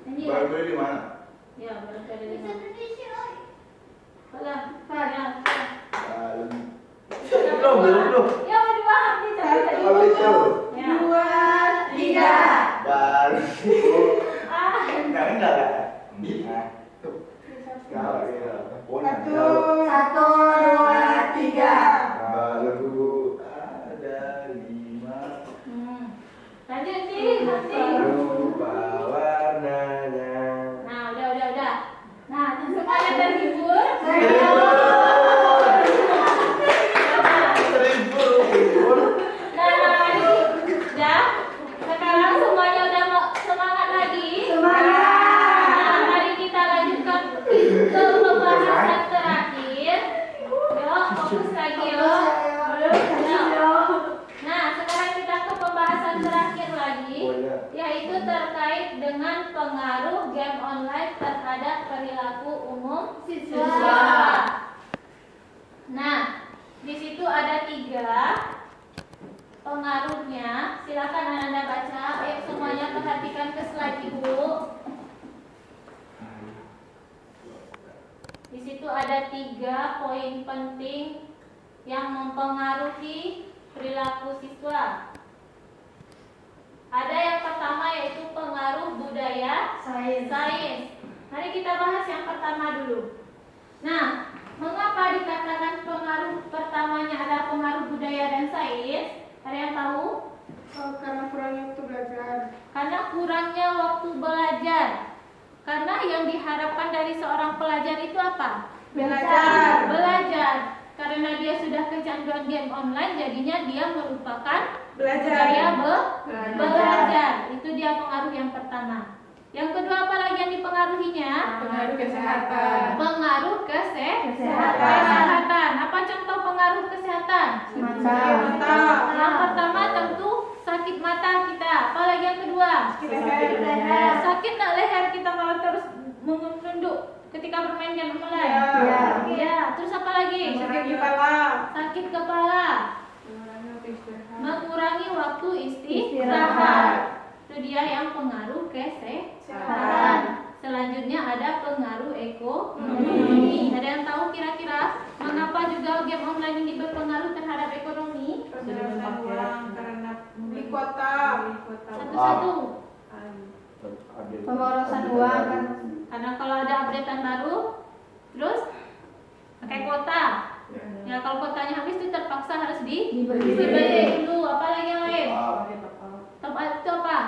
Nyanyi.
Baru beli di mana?
Ya, baru kali ini. Pelan. Ya.
Belum.
Ya, berdua Hamdi tadi.
Kalau itu.
Ya.
2, 3.
Baru.
Ah.
Enggak. Tuh. Kalau ya.
1, 2, 3.
Baru ada 5.
Lanjut nih, Hamdi.
Lupa warnanya.
Nah, udah. Nah, semuanya terhibur. Nah, sekarang semuanya udah mau semangat lagi. Nah, mari kita lanjutkan ke pembahasan terakhir. Yuk, fokus lagi yuk. Nah, sekarang kita ke pembahasan terakhir lagi, yaitu terkait dengan pengaruh game online terhadap perilaku umum siswa. Nah, di situ ada 3 pengaruhnya. Silakan Anda baca. Ayo semuanya perhatikan ke slide Ibu. Di situ ada 3 poin penting yang mempengaruhi perilaku siswa. Ada yang pertama yaitu pengaruh budaya sains. Mari kita bahas yang pertama dulu. Nah, mengapa dikatakan pengaruh pertamanya adalah pengaruh budaya dan sains? Ada yang tahu?
Karena kurangnya waktu belajar.
Karena kurangnya waktu belajar. Karena yang diharapkan dari seorang pelajar itu apa? Belajar. Karena dia sudah kecanduan game online, jadinya dia melupakan budaya belajar. Itu dia pengaruh yang pertama. Yang kedua, apa lagi yang dipengaruhinya?
Pengaruh kesehatan.
Pengaruh kesehatan. Apa contoh pengaruh kesehatan?
Mata.
Yang pertama tentu sakit mata kita. Apa lagi yang kedua? Sakit leher kita kalau terus menunduk ketika bermain game online. Ya. Terus apa lagi? Sakit kepala. Mengurangi waktu istirahat. Itu dia yang pengaruh kesehatan. Selanjutnya ada pengaruh ekonomi. Ada yang tahu kira-kira mengapa juga game online ini berpengaruh terhadap ekonomi?
Karena beli kuota.
Satu-satu.
Pemborosan uang kan.
Karena kalau ada updatean baru, terus pakai kuota. Ya kalau kuotanya habis itu terpaksa harus dibeli dulu. Apa lagi yang lain? Top up itu apa?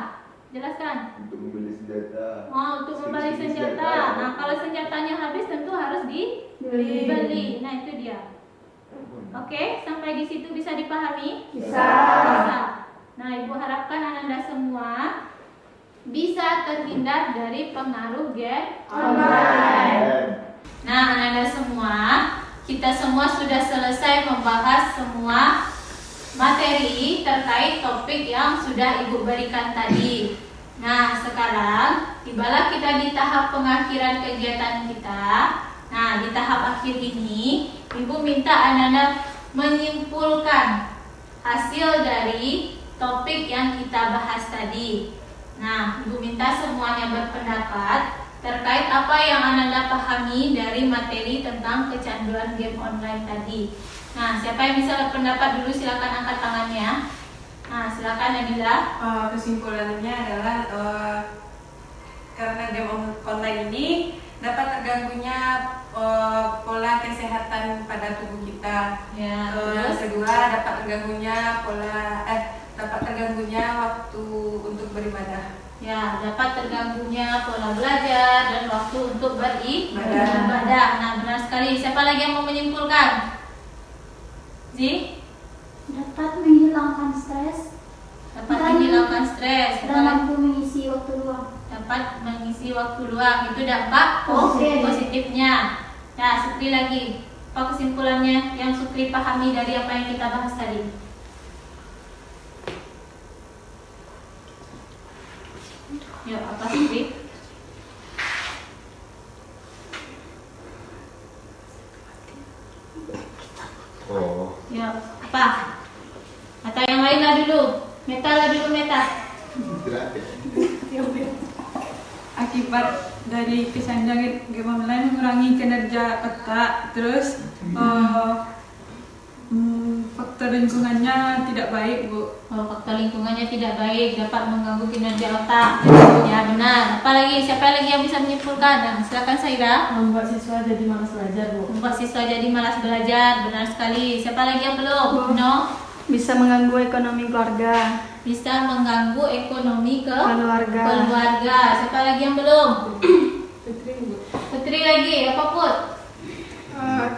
Jelaskan.
Untuk membeli senjata.
Untuk membeli senjata. Nah, kalau senjatanya habis tentu harus dibeli. Nah, itu dia. Oke, sampai di situ bisa dipahami? Bisa. Nah, Ibu harapkan Anda semua bisa terhindar dari pengaruh game online. Nah, Anda semua, kita semua sudah selesai membahas semua materi terkait topik yang sudah Ibu berikan tadi. Nah, sekarang tibalah kita di tahap pengakhiran kegiatan kita. Nah, di tahap akhir ini, Ibu minta Anda menyimpulkan hasil dari topik yang kita bahas tadi. Nah, Ibu minta semuanya berpendapat terkait apa yang Ananda pahami dari materi tentang kecanduan game online tadi. Nah, siapa yang bisa berpendapat dulu silakan angkat tangannya. Nah, silakan Nabila.
Kesimpulannya adalah karena game online ini dapat terganggunya pola kesehatan pada tubuh kita.
Ya,
Terus
terus
kedua dapat terganggunya waktu untuk beribadah.
ya, dapat terganggunya pola belajar dan waktu untuk beribadah. Nah, benar sekali. Siapa lagi yang mau menyimpulkan? Zi?
Dapat menghilangkan stres
Dapat menghilangkan stres. Siapa
dan
lagi?
mampu mengisi waktu luang.
Dapat mengisi waktu luang. Itu dampak
Positif.
positifnya. Nah, Sukri lagi. Apa kesimpulannya yang Sukri pahami dari apa yang kita bahas tadi? Yuk, apa Sukri?
Oh,
Ya, apa? Atau yang lain lah dulu. Meta lah dulu, Meta.
Tidak.
Akibat dari kecanduan game online mengurangi kinerja otak, terus faktor lingkungannya tidak baik, Bu.
Oh, faktor lingkungannya tidak baik, dapat mengganggu kinerja otak. Ya, benar. Apalagi? Siapa lagi yang bisa menyimpulkan? Nah, silakan Saira.
Membuat siswa jadi malas belajar, Bu.
Membuat siswa jadi malas belajar. Benar sekali. Siapa lagi yang belum? No.
Bisa mengganggu ekonomi keluarga.
Bisa mengganggu ekonomi
Keluarga.
keluarga. Siapa lagi yang belum? Putri lagi. Apa Put?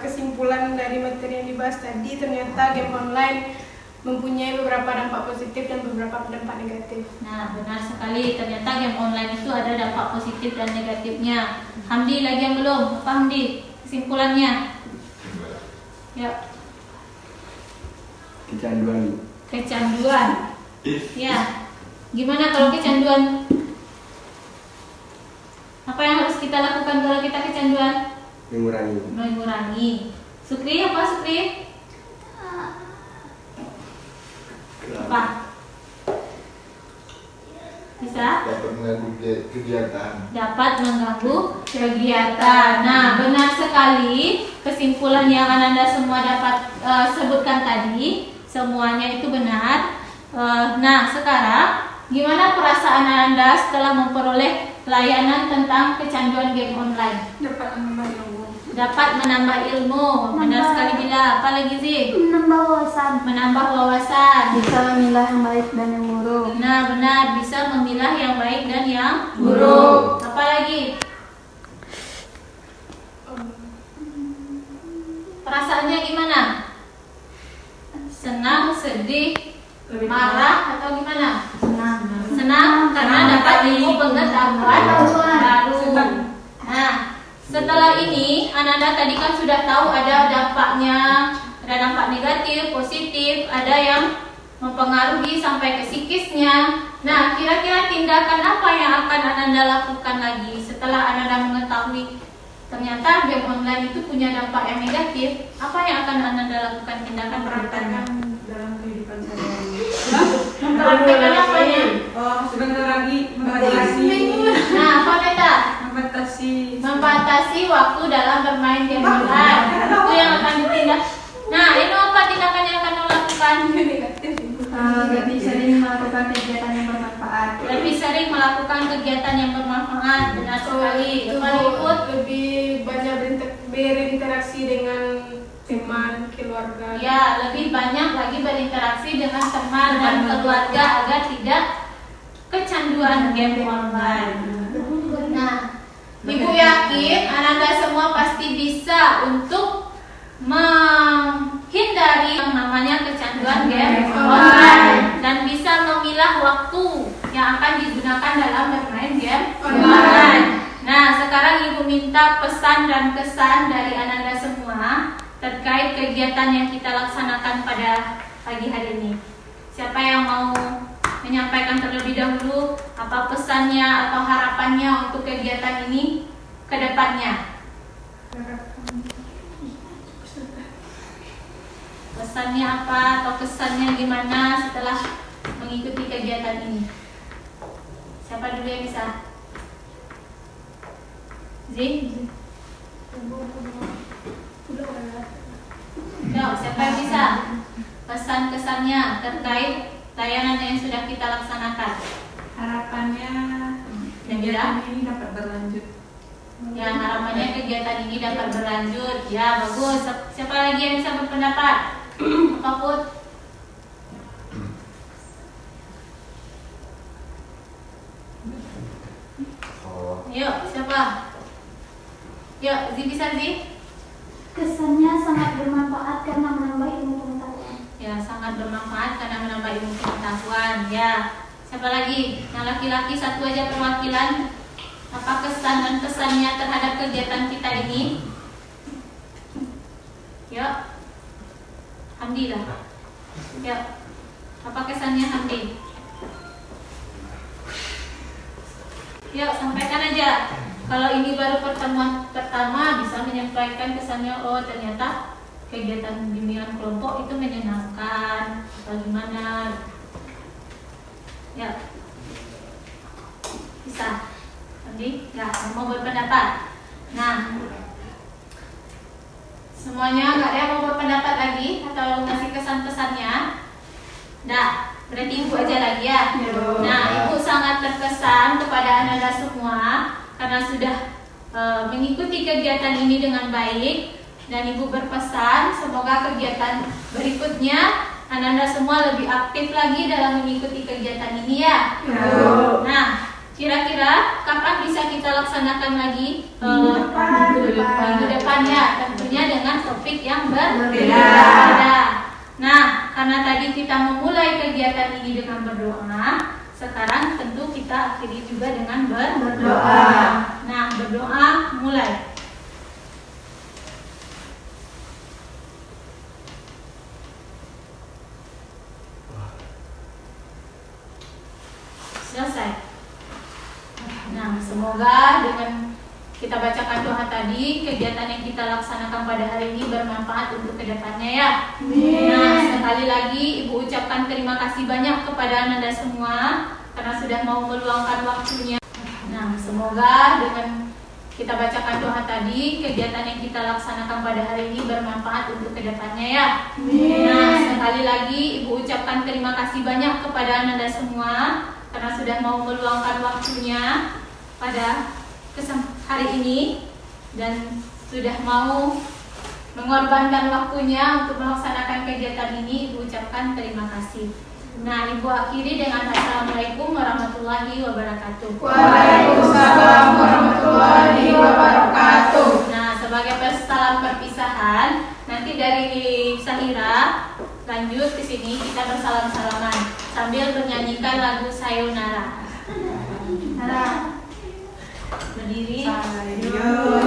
Kesimpulan dari materi yang dibahas tadi, ternyata game online mempunyai beberapa dampak positif dan beberapa dampak negatif.
Nah, benar sekali. Ternyata game online itu ada dampak positif dan negatifnya. Hamdi lagi yang belum? Apa Hamdi? Kesimpulannya? Ya,
kecanduan.
kecanduan. Ya, gimana kalau kecanduan? Apa yang harus kita lakukan kalau kita kecanduan?
Mengurangi.
Sukri, apa Sukri? Apa? Bisa?
Dapat mengganggu kegiatan.
Dapat mengganggu kegiatan. Nah, benar sekali. Kesimpulan yang Ananda semua dapat sebutkan tadi, semuanya itu benar. Nah, sekarang gimana perasaan Ananda setelah memperoleh layanan tentang kecanduan game online?
Dapat menambah ilmu.
Dapat menambah ilmu. Benar sekali Bila. Apa lagi sih?
Menambah wawasan.
Menambah wawasan.
Bisa memilah yang baik dan yang buruk.
Nah, benar, bisa memilah yang baik dan yang buruk. Apa lagi? Perasaannya gimana? Senang, sedih, marah atau gimana? Senang karena dapat ilmu pengetahuan baru. Nah, setelah ini Ananda tadi kan sudah tahu ada dampaknya, ada dampak negatif, positif, ada yang mempengaruhi sampai ke psikisnya. Nah, kira-kira tindakan apa yang akan Ananda lakukan lagi setelah Ananda mengetahui ternyata game online itu punya dampak yang negatif? Apa yang akan Ananda lakukan tindakan berikutnya?
Dalam kehidupan sehari-hari.
Mempraktekkan apanya?
Sebentar lagi membatasi
Nah, apa Meta?
membatasi
Waktu dalam bermain game online. Itu yang akan ditindak. Nah, ini apa tindakan yang akan melakukan?
Lebih sering melakukan kegiatan yang bermanfaat.
Lebih sering melakukan kegiatan yang bermanfaat. Benar sekali.
Itu
Apa ikut?
lebih banyak berinteraksi dengan teman, keluarga.
Ya, lebih banyak lagi berinteraksi dengan teman dan keluarga agar tidak kecanduan game online. Nah, Ibu yakin Ananda semua pasti bisa untuk menghindari yang namanya kecanduan game online dan bisa memilah waktu yang akan digunakan dalam bermain game online. Nah, sekarang Ibu minta pesan dan kesan dari Ananda semua terkait kegiatan yang kita laksanakan pada pagi hari ini. Siapa yang mau menyampaikan terlebih dahulu apa pesannya atau harapannya untuk kegiatan ini ke depannya? Pesannya apa atau kesannya gimana setelah mengikuti mengikuti kegiatan ini? Siapa dulu yang bisa? Zin? Yo, siapa yang bisa? Pesan-kesannya terkait layanan yang sudah kita laksanakan.
Harapannya
Yang
kegiatan ini dapat berlanjut.
Ya, harapannya kegiatan ini dapat berlanjut. Ya, bagus. Siapa lagi yang bisa berpendapat? Apa Put? Yuk, siapa? Yuk, bisa Zi?
Kesannya sangat bermanfaat karena menambah ilmu pengetahuan.
Ya, sangat bermanfaat karena menambah ilmu pengetahuan. Ya, siapa lagi? Yang laki-laki satu aja perwakilan. Apa kesan dan pesannya terhadap kegiatan kita ini? Yuk, Hamdi lah. Yuk, apa kesannya Hamdi? Yuk, sampaikan aja. Kalau ini baru pertemuan pertama, bisa menyampaikan kesannya. Oh, ternyata kegiatan bimbingan kelompok itu menyenangkan. Bagaimana? Ya, bisa. Nanti, ya, mau berpendapat. Nah, semuanya nggak ada yang mau berpendapat lagi atau ngasih kesan-pesannya? Nggak, berarti ibu aja lagi ya. Nah, ibu sangat terkesan kepada Anda semua karena sudah mengikuti kegiatan ini dengan baik, dan ibu berpesan semoga kegiatan berikutnya Anda semua lebih aktif lagi dalam mengikuti kegiatan ini ya. Nah, kira-kira kapan bisa kita laksanakan lagi? Minggu depan ya, tentunya dengan topik yang berbeda. Nah, karena tadi kita memulai kegiatan ini dengan berdoa, sekarang tentu kita akhiri juga dengan berdoa. Nah, berdoa mulai. Selesai. Nah, semoga dengan kita bacakan doa tadi, kegiatan yang kita laksanakan pada hari ini bermanfaat untuk kedepannya ya. Nah, sekali lagi Ibu ucapkan terima kasih banyak kepada Anda semua karena sudah mau meluangkan waktunya. Nah, semoga dengan kita bacakan doa tadi, kegiatan yang kita laksanakan pada hari ini bermanfaat untuk kedepannya ya. Nah, sekali lagi Ibu ucapkan terima kasih banyak kepada Anda semua karena sudah mau meluangkan waktunya pada hari ini dan sudah mau mengorbankan waktunya untuk melaksanakan kegiatan ini. Ibu ucapkan terima kasih. Nah, Ibu akhiri dengan Assalamualaikum warahmatullahi wabarakatuh.
Waalaikumsalam warahmatullahi wabarakatuh.
Nah, sebagai salam perpisahan, nanti dari Sahira lanjut ke sini kita bersalam-salaman sambil menyanyikan lagu Sayonara. Berdiri.
Sayonara.